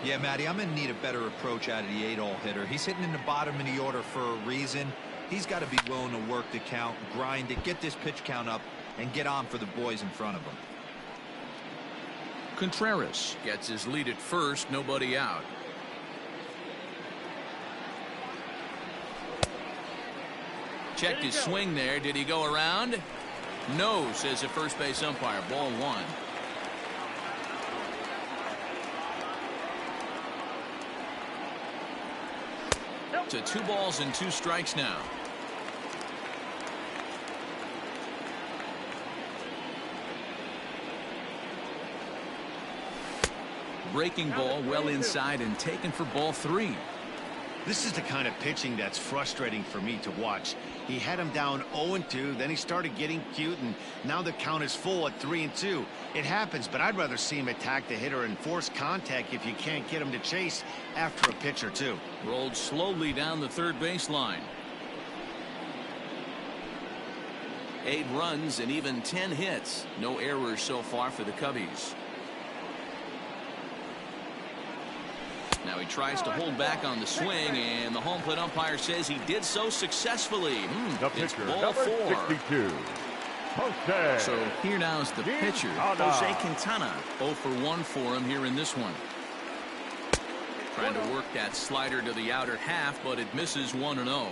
Yeah, Matty, I'm going to need a better approach out of the 8-hole hitter. He's hitting in the bottom of the order for a reason. He's got to be willing to work the count, grind it, get this pitch count up, and get on for the boys in front of him. Contreras gets his lead at first, nobody out. Checked his swing there. Did he go around? No, says the first base umpire. Ball 1. To 2 balls and 2 strikes now. Breaking ball well inside and taken for ball 3. This is the kind of pitching that's frustrating for me to watch. He had him down 0-2, then he started getting cute, and now the count is full at 3-2. It happens, but I'd rather see him attack the hitter and force contact if you can't get him to chase after a pitch or 2. Rolled slowly down the third baseline. 8 runs and even 10 hits. No errors so far for the Cubbies. Now he tries to hold back on the swing, and the home plate umpire says he did so successfully. It's ball 4. 62. Jose. So here now is the pitcher, Jose Quintana. 0 for 1 for him here in this one. Trying to work that slider to the outer half, but it misses 1-0.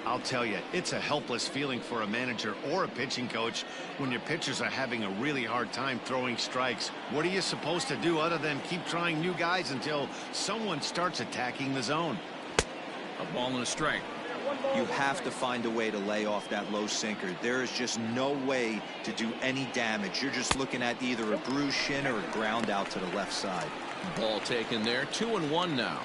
I'll tell you, it's a helpless feeling for a manager or a pitching coach when your pitchers are having a really hard time throwing strikes. What are you supposed to do other than keep trying new guys until someone starts attacking the zone? A ball and a strike. You have to find a way to lay off that low sinker. There is just no way to do any damage. You're just looking at either a bruised shin or a ground out to the left side. Ball taken there. 2-1 now.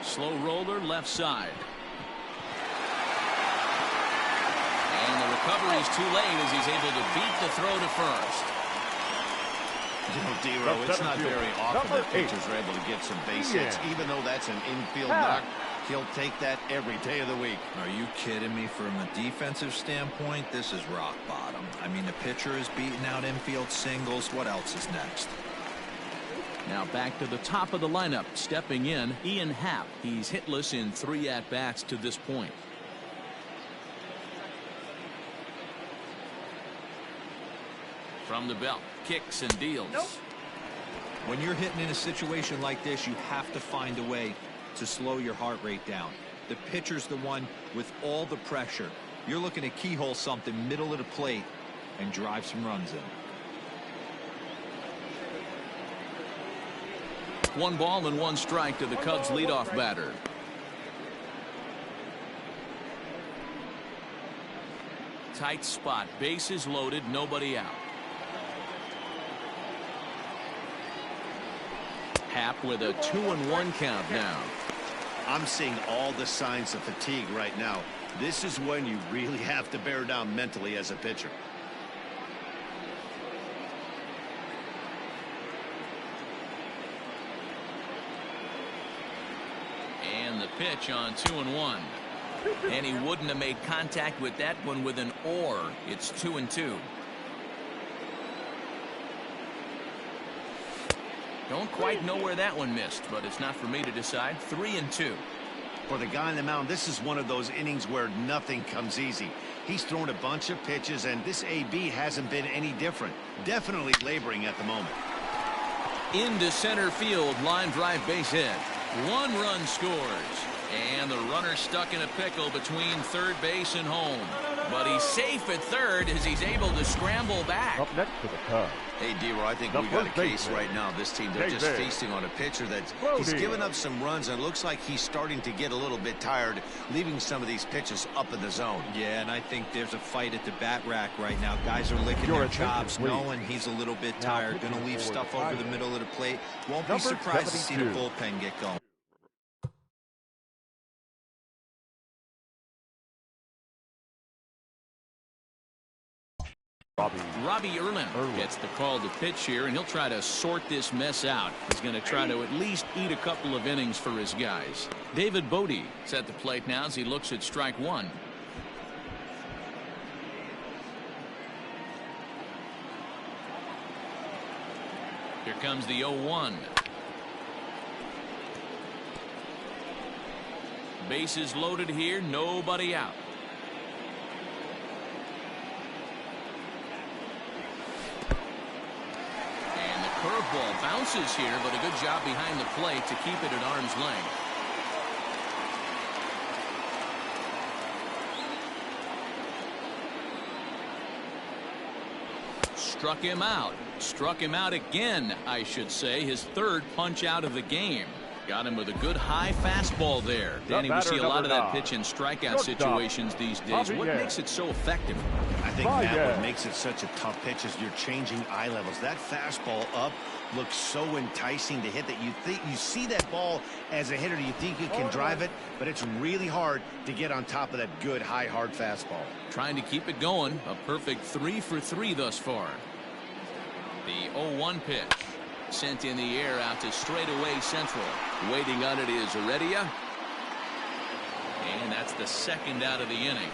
Slow roller left side. And the recovery's too late as he's able to beat the throw to first. You know, D-Row, it's not very often that pitchers are able to get some base hits. Even though that's an infield knock, he'll take that every day of the week. Are you kidding me? From a defensive standpoint, this is rock bottom. I mean, the pitcher is beating out infield singles. What else is next? Now back to the top of the lineup. Stepping in, Ian Happ. He's hitless in 3 at-bats to this point. From the belt, kicks and deals. When you're hitting in a situation like this, you have to find a way to slow your heart rate down. The pitcher's the one with all the pressure. You're looking to keyhole something middle of the plate and drive some runs in. 1 ball and 1 strike to the Cubs leadoff batter. Tight spot, bases loaded, nobody out. Happ with a 2-1 count now. I'm seeing all the signs of fatigue right now. This is when you really have to bear down mentally as a pitcher. And the pitch on 2-1. And he wouldn't have made contact with that one with an or. It's 2-2. Don't quite know where that one missed, but it's not for me to decide. 3-2. For the guy on the mound, this is one of those innings where nothing comes easy. He's thrown a bunch of pitches, and this AB hasn't been any different. Definitely laboring at the moment. Into center field, line drive base hit. 1 run scores. And the runner stuck in a pickle between third base and home. But he's safe at third as he's able to scramble back. Up next to the Cubs. Hey, D-Row, I think we got a case right now. This team, they're just feasting on a pitcher that's he's given up some runs, and it looks like he's starting to get a little bit tired, leaving some of these pitches up in the zone. Yeah, and I think there's a fight at the bat rack right now. Guys are licking their chops, knowing he's a little bit tired. Going to leave stuff over the middle of the plate. Won't be surprised to see the bullpen get going. Robbie Erlin gets the call to pitch here, and he'll try to sort this mess out. He's going to try to at least eat a couple of innings for his guys. David Bodie is at the plate now as he looks at strike 1. Here comes the 0-1. Bases loaded here, nobody out. Curveball bounces here, but a good job behind the plate to keep it at arm's length. Struck him out. Struck him out again, I should say. His 3rd punch out of the game. Got him with a good high fastball there. Danny, we see a lot of that pitch in strikeout situations these days. What makes it so effective? I think, Matt, what makes it such a tough pitch is you're changing eye levels. That fastball up looks so enticing to hit that you think you see that ball as a hitter. You think you can drive it, but it's really hard to get on top of that good high hard fastball. Trying to keep it going. A perfect 3 for 3 thus far. The 0-1 pitch. Sent in the air out to straightaway central. Waiting on it is Heredia. And that's the second out of the inning.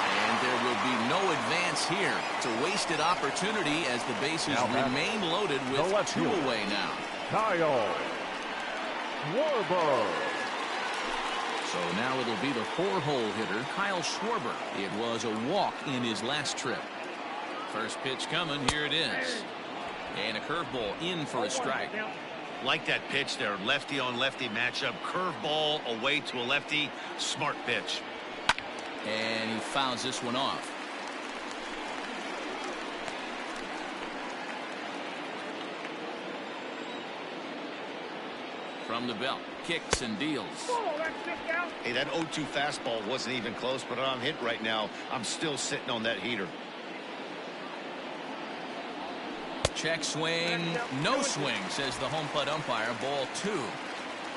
And there will be no advance here. It's a wasted opportunity as the bases remain loaded with 2 away now. Kyle Schwarber. So now it'll be the 4-hole hitter, Kyle Schwarber. It was a walk in his last trip. First pitch coming. Here it is. And a curveball in for a strike. Like that pitch there, lefty on lefty matchup, curveball away to a lefty, smart pitch. And he fouls this one off. From the belt, kicks and deals. Hey, that 0-2 fastball wasn't even close, but I'm hit right now. I'm still sitting on that heater. Check swing, no swing, says the home plate umpire. Ball 2.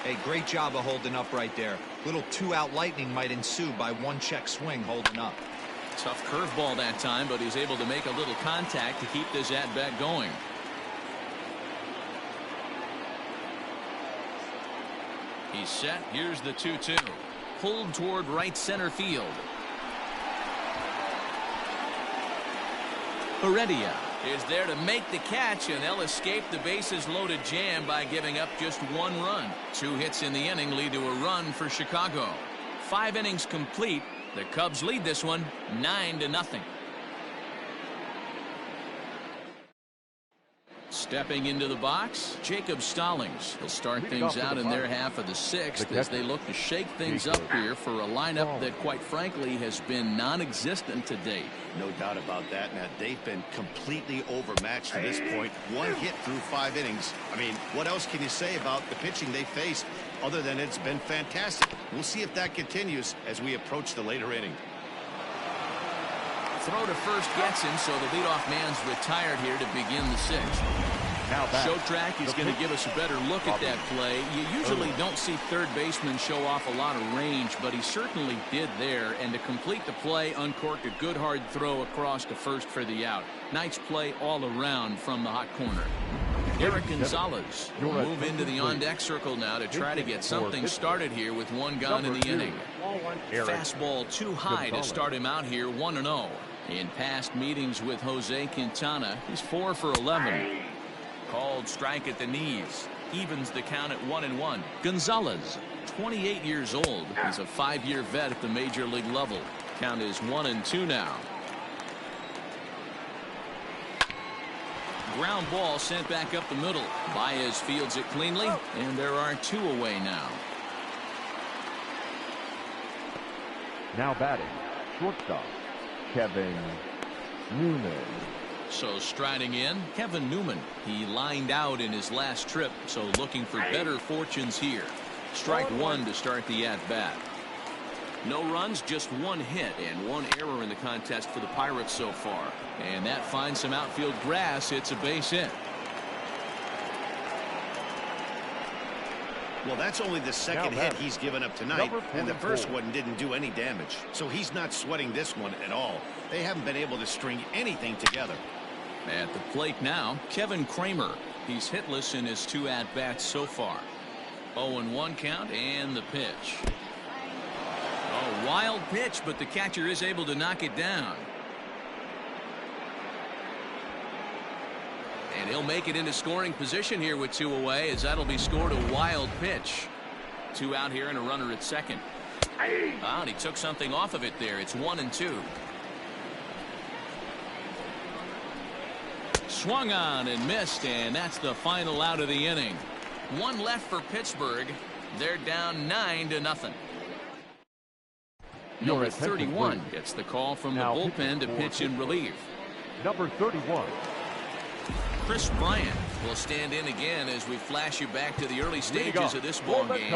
Hey, great job of holding up right there. Little 2-out lightning might ensue by 1 check swing holding up. Tough curveball that time, but he's able to make a little contact to keep this at-bat going. He's set. Here's the 2-2. Pulled toward right center field. Heredia is there to make the catch, and they'll escape the bases loaded jam by giving up just 1 run. 2 hits in the inning lead to a run for Chicago. 5 innings complete. The Cubs lead this one 9-0. Stepping into the box, Jacob Stallings. He'll start things out in their half of the 6th as they look to shake things up here for a lineup that, quite frankly, has been non-existent to date. No doubt about that, Matt. They've been completely overmatched to this point. 1 hit through 5 innings. I mean, what else can you say about the pitching they faced other than it's been fantastic? We'll see if that continues as we approach the later inning. Throw to first gets him, so the leadoff man's retired here to begin the 6th. Show track is going to give us a better look at that play. You usually don't see third baseman show off a lot of range, but he certainly did there. And to complete the play, uncorked a good hard throw across to first for the out. Nice play all around from the hot corner. Eric Gonzalez will move into the on-deck circle now to try to get something started here with 1 gone in the inning. Fastball too high to start him out here, 1-0. In past meetings with Jose Quintana, he's 4 for 11. Called strike at the knees. Evens the count at 1-1. Gonzalez, 28 years old. He's a 5-year vet at the major league level. Count is 1-2 now. Ground ball sent back up the middle. Baez fields it cleanly, and there are 2 away now. Now batting, shortstop, Kevin Newman. So striding in, Kevin Newman. He lined out in his last trip, so looking for better fortunes here. Strike 1 to start the at-bat. No runs, just 1 hit and 1 error in the contest for the Pirates so far. And that finds some outfield grass. It's a base hit. Well, that's only the second hit he's given up tonight, and the first one didn't do any damage. So he's not sweating this one at all. They haven't been able to string anything together. At the plate now, Kevin Kramer. He's hitless in his 2 at-bats so far. 0-1 count and the pitch. A wild pitch, but the catcher is able to knock it down. And he'll make it into scoring position here with 2 away, as that'll be scored a wild pitch. 2 out here and a runner at second. And he took something off of it there. It's 1-2. Swung on and missed, and that's the final out of the inning. 1 left for Pittsburgh. They're down 9-0. Number 31 gets the call from the bullpen to pitch in relief. Number 31. Chris Bryant will stand in again as we flash you back to the early stages of this ball game.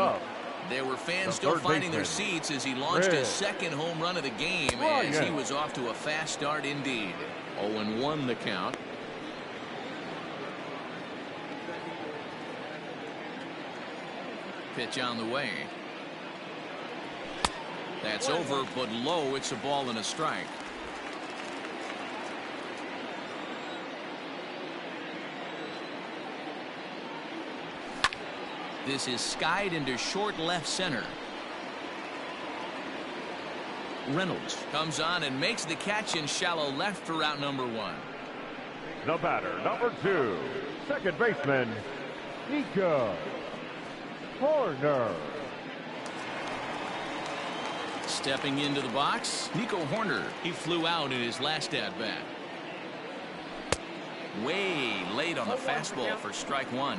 There were fans still finding their seats as he launched his second home run of the game, as he was off to a fast start indeed. 0-1 the count. Pitch on the way. That's over, but low. It's a ball and a strike. This is skied into short left center. Reynolds comes on and makes the catch in shallow left for out number 1. The batter, number 2, second baseman, Nico Horner. Stepping into the box, Nico Horner. He flew out in his last at-bat. Way late on the fastball for strike 1.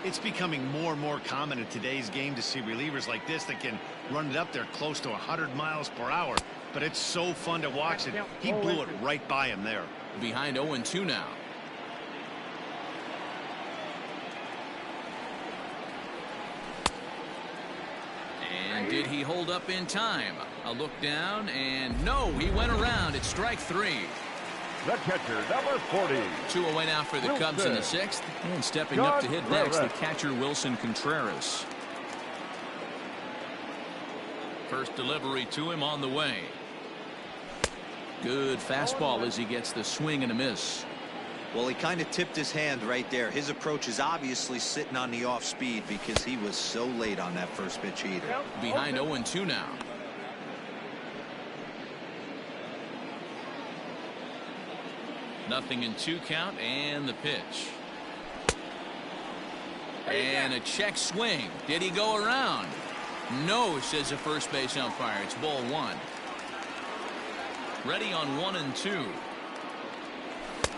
It's becoming more and more common in today's game to see relievers like this that can run it up there close to 100 miles per hour. But it's so fun to watch it. He blew it right by him there. Behind 0-2 now. And did he hold up in time? A look down, and no, he went around. It's strike 3. The catcher, number 40. 2 away now for the Cubs in the 6th. And stepping up to hit next, the catcher, Wilson Contreras. First delivery to him on the way. Good fastball as he gets the swing and a miss. Well, he kind of tipped his hand right there. His approach is obviously sitting on the off speed because he was so late on that first pitch heater. Behind 0-2 now. Nothing in 2 count, and the pitch. And a check swing. Did he go around? No, says the first base umpire. It's ball 1. Ready on 1-2.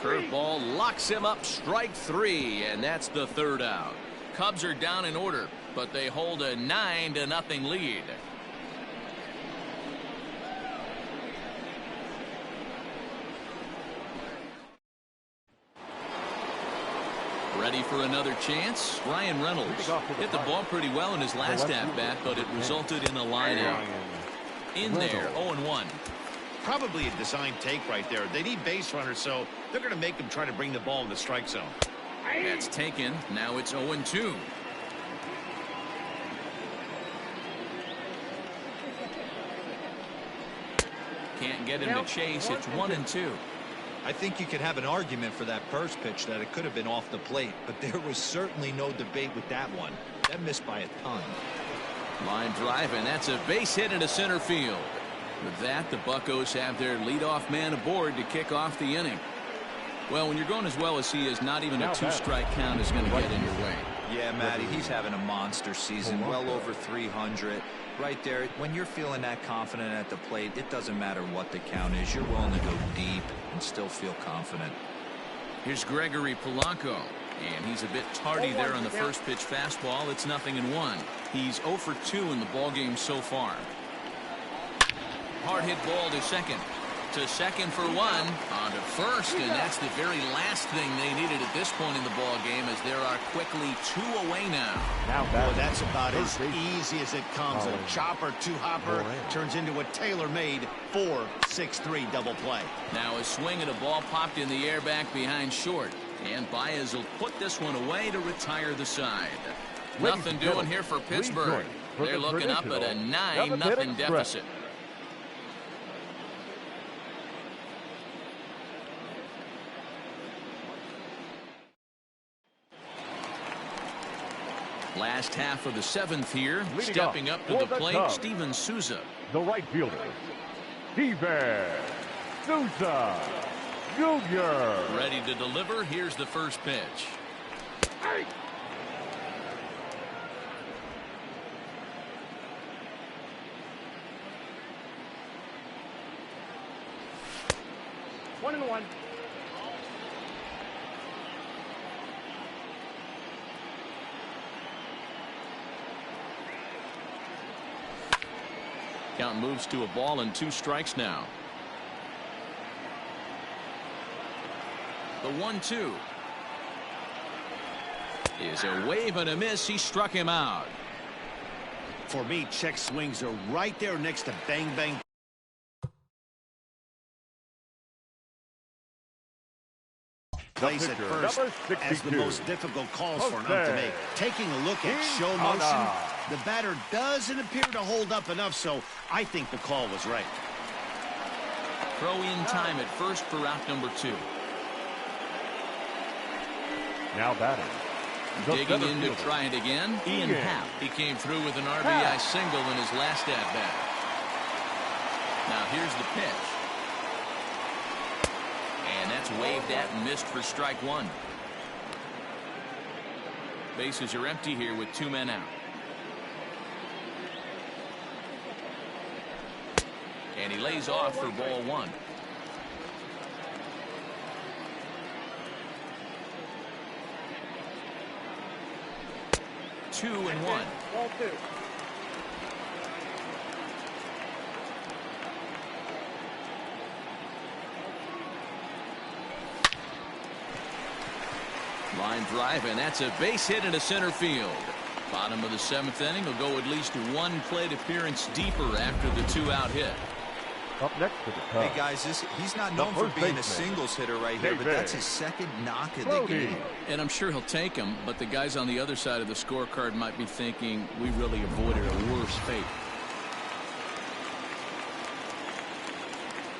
Curveball locks him up, strike 3, and that's the 3rd out. Cubs are down in order, but they hold a 9-0 lead. Ready for another chance? Ryan Reynolds hit the ball pretty well in his last at-bat, but it resulted in a line out. In there, 0-1. Probably a design take right there. They need base runners, so they're going to make him try to bring the ball in the strike zone. That's taken. Now it's 0-2. Can't get him to chase. It's 1-2. I think you could have an argument for that first pitch that it could have been off the plate, but there was certainly no debate with that one. That missed by a ton. Line drive, and that's a base hit into center field. With that, the Buccos have their leadoff man aboard to kick off the inning. Well, when you're going as well as he is, not even a 2-strike count is going to get in your way. Yeah, Matty, he's having a monster season, well over 300. Right there, when you're feeling that confident at the plate, it doesn't matter what the count is. You're willing to go deep and still feel confident. Here's Gregory Polanco, and he's a bit tardy there on the first pitch fastball. It's 0-1. He's 0 for 2 in the ballgame so far. Hard hit ball to second. To second for 1. On to first, and that's the very last thing they needed at this point in the ball game, as there are quickly 2 away now. Well, that's about as easy as it comes. A chopper 2-hopper turns into a tailor-made 4-6-3 double play. Now a swing and a ball popped in the air back behind short, and Baez will put this one away to retire the side. Nothing doing here for Pittsburgh. They're looking up at a 9-0 deficit. Last half of the 7th here. Stepping up to the plate, Steven Souza. The right fielder, Steven Souza Jr. Ready to deliver. Here's the first pitch. Hey. 1-1. Count moves to a ball and 2 strikes now. The 1-2 is a wave and a miss. He struck him out. For me, check swings are right there next to bang bang. Place at first as the most difficult calls for an ump to make. Taking a look at show motion, the batter doesn't appear to hold up enough, so I think the call was right. Throw in time at first for out number 2. Now batting, Digging in to try it again, Ian Happ. He came through with an RBI single in his last at-bat. Now here's the pitch. And that's waved at and missed for strike one. Bases are empty here with 2 men out. And he lays off for ball one. Two and one. Ball two. Line drive, and that's a base hit into center field. Bottom of the 7th inning will go at least one plate appearance deeper after the 2-out hit. Up next to the Cubs. Hey guys, he's not known for being a singles hitter right here, but that's his second knock of the game. And I'm sure he'll take him, but the guys on the other side of the scorecard might be thinking we really avoided a worse fate.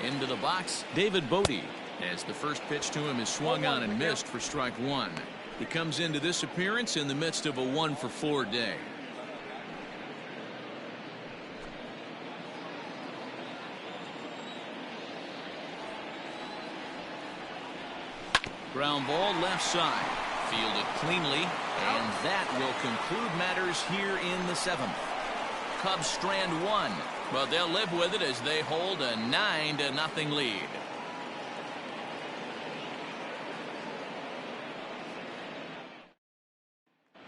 Into the box, David Bodie, as the first pitch to him is swung on and missed for strike one. He comes into this appearance in the midst of a 1-for-4 day. Ground ball left side, fielded cleanly, and that will conclude matters here in the 7th. Cubs strand one, but they'll live with it as they hold a 9-0 lead.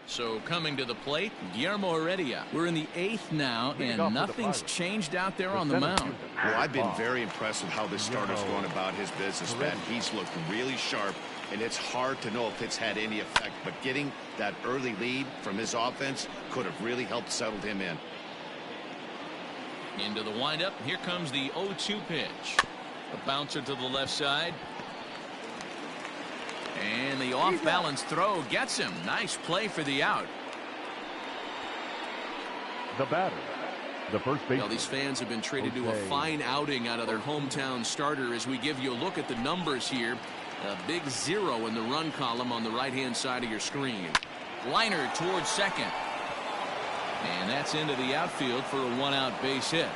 So coming to the plate, Guillermo Heredia. We're in the 8th now, and nothing's changed out there on the mound. Well, I've been very impressed with how this starter's going about his business, man. He's looked really sharp, and it's hard to know if it's had any effect, but getting that early lead from his offense could have really helped settle him in. Into the windup, here comes the 0-2 pitch. A bouncer to the left side. And the off-balance throw gets him. Nice play for the out. The batter, the first baseman. Well, these fans have been treated to a fine outing out of their hometown starter as we give you a look at the numbers here. A big 0 in the run column on the right-hand side of your screen. Liner towards second. And that's into the outfield for a 1-out base hit.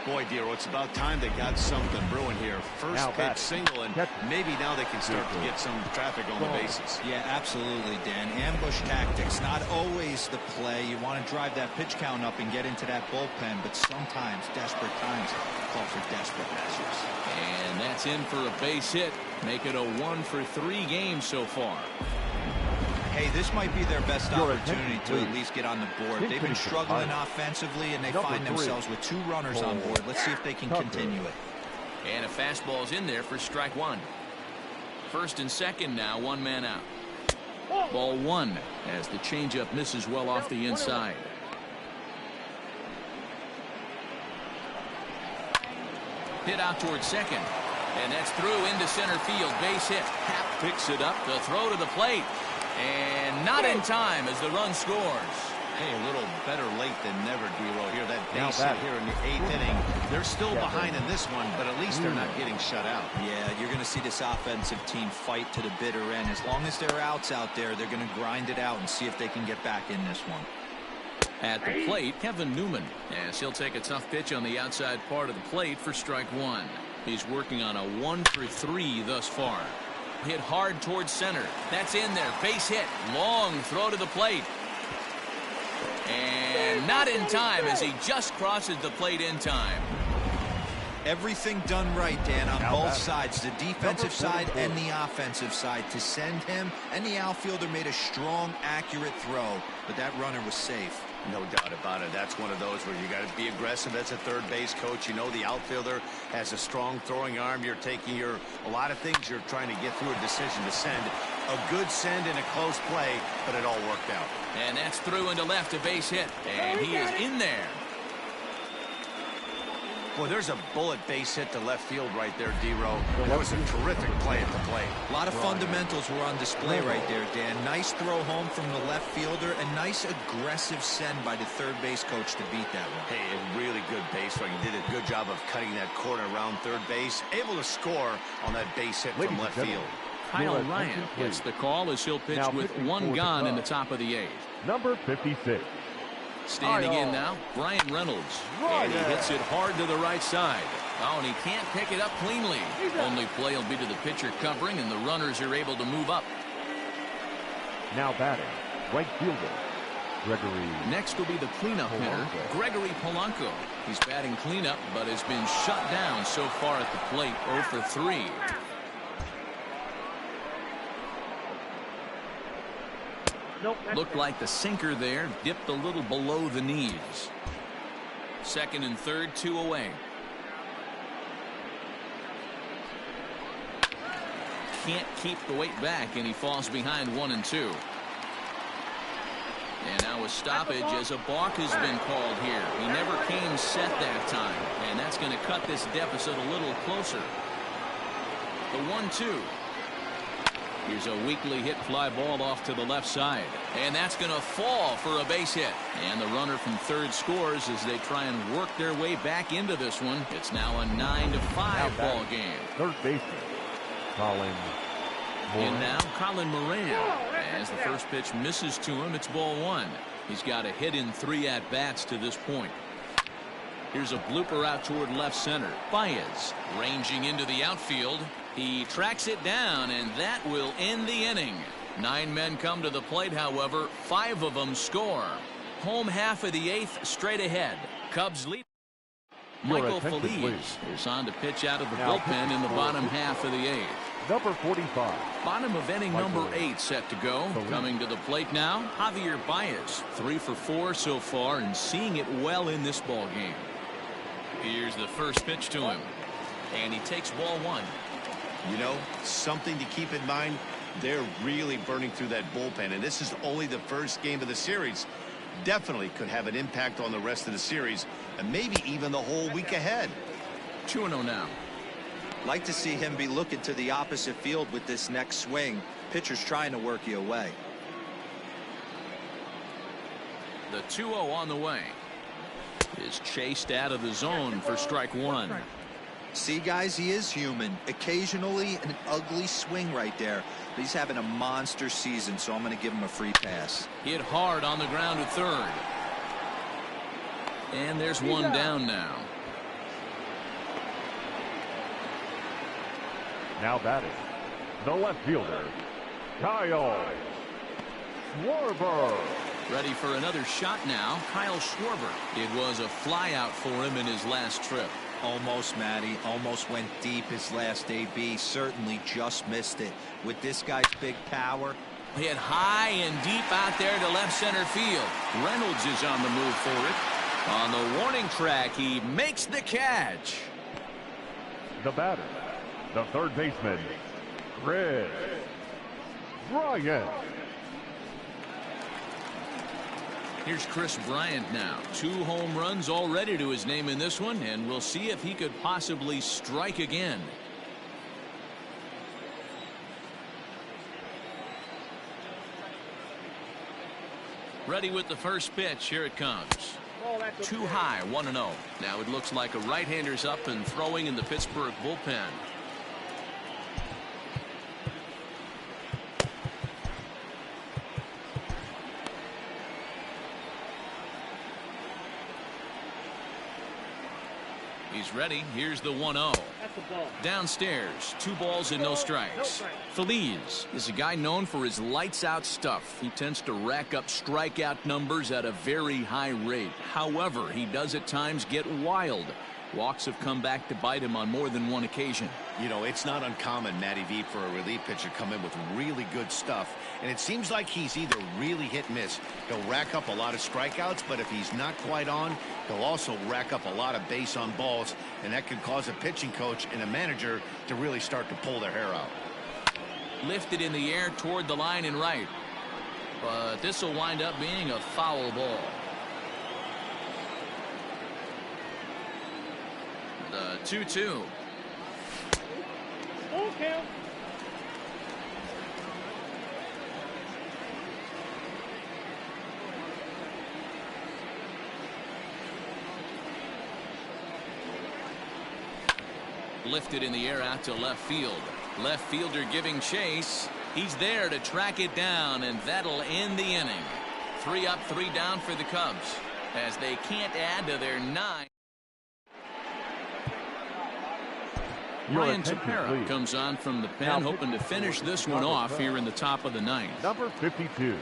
Boy, Dero, it's about time they got something brewing here. First pitch single, and maybe now they can start to get some traffic on the bases. Yeah, absolutely, Dan. Ambush tactics, not always the play. You want to drive that pitch count up and get into that bullpen, but sometimes desperate times call for desperate measures. And that's in for a base hit. Make it a 1-for-3 game so far. Hey, this might be their best opportunity to at least get on the board. They've been struggling offensively, and they find themselves with 2 runners on board. Let's see if they can continue it. And a fastball's in there for strike one. First and second now, 1 man out. Ball one as the changeup misses well off the inside. Hit out towards second. And that's through into center field. Base hit. Happ picks it up. The throw to the plate. And not in time as the run scores. Hey, a little better late than never, Dero. Here, that base hit here in the 8th inning. They're still behind in this one, but at least they're not getting shut out. Yeah, you're going to see this offensive team fight to the bitter end. As long as there are outs out there, they're going to grind it out and see if they can get back in this one. At the plate, Kevin Newman, as he'll take a tough pitch on the outside part of the plate for strike one. He's working on a 1-for-3 thus far. Hit hard towards center. That's in there. Base hit. Long throw to the plate. And not in time as he just crosses the plate in time. Everything done right, Dan, on both sides, the defensive side and the offensive side, to send him, and the outfielder made a strong, accurate throw, but that runner was safe. No doubt about it. That's one of those where you got to be aggressive as a third base coach. You know the outfielder has a strong throwing arm. You're taking a lot of things you're trying to get through a decision to send. A good send in a close play, but it all worked out. And that's through into left, a base hit. And he is in there. Boy, there's a bullet base hit to left field right there, Dero. That was a terrific play at the plate. A lot of fundamentals were on display right there, Dan. Nice throw home from the left fielder, and nice aggressive send by the third base coach to beat that one. Hey, a really good base running. He did a good job of cutting that corner around third base. Able to score on that base hit from left field. Kyle Ryan gets the call as he'll pitch with one gone in the top of the 8th. Number 56. Standing in now, Brian Reynolds. And he hits it hard to the right side. Oh, and he can't pick it up cleanly. Only play will be to the pitcher covering, and the runners are able to move up. Now batting, right fielder, Gregory. Next will be the cleanup hitter, Gregory Polanco. He's batting cleanup, but has been shut down so far at the plate, 0 for 3. Nope. Looked like the sinker there dipped a little below the knees. Second and third, 2 away. Can't keep the weight back, and he falls behind 1 and 2. And now a stoppage as a balk has been called here. He never came set that time, and that's going to cut this deficit a little closer. The 1-2. Here's a weakly hit fly ball off to the left side, and that's going to fall for a base hit. And the runner from third scores as they try and work their way back into this one. It's now a 9-5 ball game. Third baseman, Colin Moran. And now Colin Moran. As the first pitch misses to him, it's ball 1. He's got a hit in 3 at-bats to this point. Here's a blooper out toward left center. Baez ranging into the outfield. He tracks it down, and that will end the inning. 9 men come to the plate, however. 5 of them score. Home half of the 8th straight ahead. Cubs lead. Michael Feliz is on to pitch out of the bullpen in the bottom half of the 8th. Number 45. Bottom of inning number 8 set to go. Coming to the plate now, Javier Baez. 3 for 4 so far and seeing it well in this ball game. Here's the first pitch to him. And he takes ball 1. You know, something to keep in mind, they're really burning through that bullpen, and this is only the first game of the series. Definitely could have an impact on the rest of the series, and maybe even the whole week ahead. 2-0 now. Like to see him be looking to the opposite field with this next swing. Pitcher's trying to work you away. The 2-0 on the way. Is chased out of the zone for strike 1. See, guys, he is human. Occasionally an ugly swing right there, but he's having a monster season, so I'm going to give him a free pass. Hit hard on the ground at third. And there's one down now. Now batting, the left fielder, Kyle Schwarber. Ready for another shot now, Kyle Schwarber. It was a fly out for him in his last trip. Almost, Matty. Almost went deep his last AB. Certainly just missed it. With this guy's big power. Hit high and deep out there to left center field. Reynolds is on the move for it. On the warning track, he makes the catch. The batter, the third baseman, Chris Bryant. Here's Chris Bryant now. 2 home runs already to his name in this one, and we'll see if he could possibly strike again. Ready with the first pitch. Here it comes. Too high, 1-0. Now it looks like a right-hander's up and throwing in the Pittsburgh bullpen. He's ready. Here's the 1-0. Downstairs, 2 balls and no strikes. Feliz is a guy known for his lights-out stuff. He tends to rack up strikeout numbers at a very high rate. However, he does at times get wild. Walks have come back to bite him on more than one occasion. You know, it's not uncommon, Matty V, for a relief pitcher to come in with really good stuff. And it seems like he's either really hit and miss. He'll rack up a lot of strikeouts, but if he's not quite on, he'll also rack up a lot of base on balls. And that could cause a pitching coach and a manager to really start to pull their hair out. Lifted in the air toward the line and right. But this will wind up being a foul ball. The 2-2. Okay. Lifted in the air out to left field. Left fielder giving chase. He's there to track it down, and that'll end the inning. 3 up, 3 down for the Cubs, as they can't add to their 9. Ryan Tepera comes on from the pen, hoping to finish this one off here in the top of the 9th. Number 52,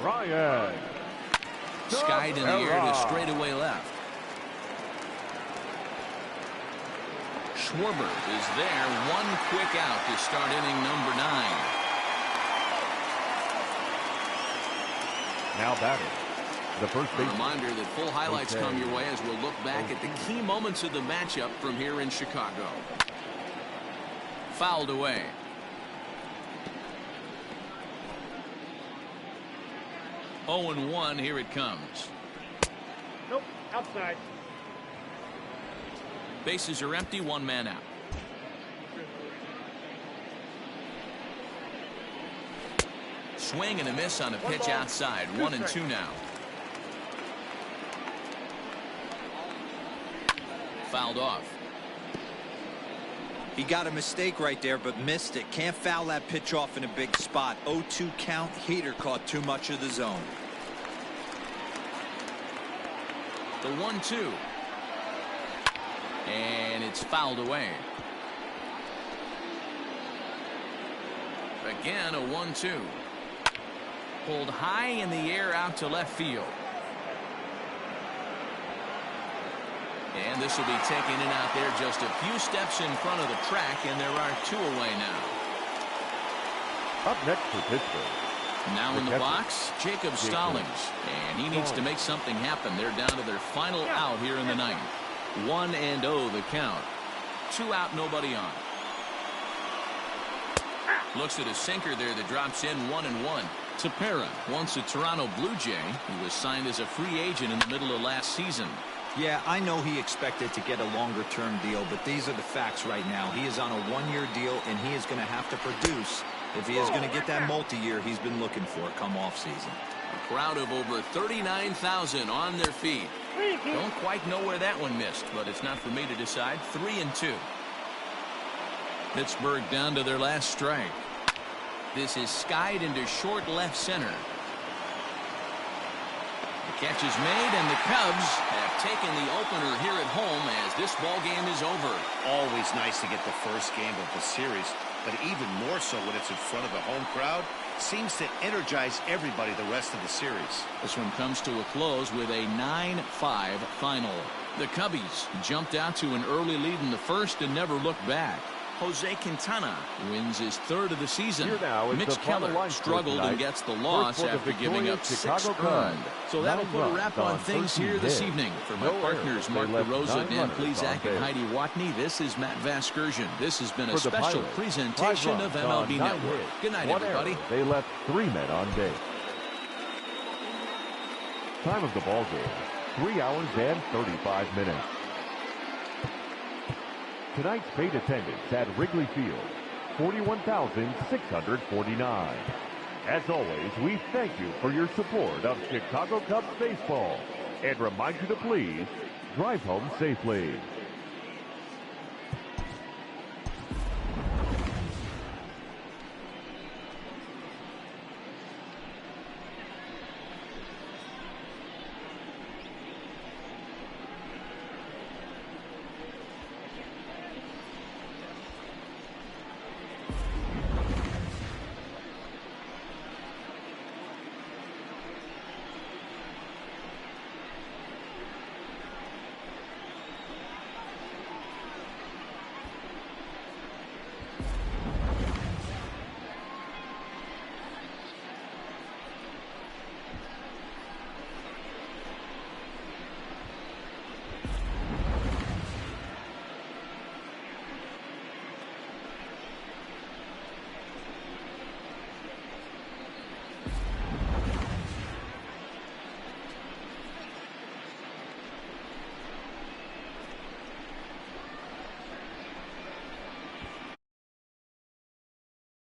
Ryan. Skied in the air to straightaway left. Schwarber is there. 1 quick out to start inning number 9. Now batting, the first baseman. A reminder that full highlights come your way as we'll look back at the key moments of the matchup from here in Chicago. Fouled away. Oh, and 1, here it comes. Nope, outside. Bases are empty, 1 man out. Swing and a miss on a pitch outside. 1 and 2 now. Fouled off. He got a mistake right there, but missed it. Can't foul that pitch off in a big spot. 0-2 count. Heater caught too much of the zone. The 1-2. And it's fouled away. Again, a 1-2. Pulled high in the air out to left field. And this will be taken in out there just a few steps in front of the track, and there are 2 away now. Up next for Pittsburgh. Now in the box, Jacob Stallings. And he needs to make something happen. They're down to their final out here in the 9th. 1-0 the count. 2 out, nobody on. Looks at a sinker there that drops in. 1-1. Tepera, once a Toronto Blue Jay, he was signed as a free agent in the middle of last season. Yeah, I know he expected to get a longer-term deal, but these are the facts right now. He is on a 1-year deal, and he is going to have to produce if he is going to get that multi-year he's been looking for come off-season. A crowd of over 39,000 on their feet. Don't quite know where that one missed, but it's not for me to decide. 3-2. Pittsburgh down to their last strike. This is skied into short left center. The catch is made, and the Cubs have taken the opener here at home as this ball game is over. Always nice to get the first game of the series, but even more so when it's in front of the home crowd. Seems to energize everybody the rest of the series. This one comes to a close with a 9-5 final. The Cubbies jumped out to an early lead in the first and never looked back. Jose Quintana wins his 3rd of the season. Mitch Keller struggled and gets the loss after giving up 6 earned. So that'll put a wrap on things here this evening. For my partners, Mark DeRosa, Dan Plezak, and Heidi Watney, this is Matt Vasgersian. This has been a special presentation of MLB Network. Good night, everybody. They left 3 men on base. Time of the ball game, 3 hours and 35 minutes. Tonight's paid attendance at Wrigley Field, 41,649. As always, we thank you for your support of Chicago Cubs baseball and remind you to please drive home safely.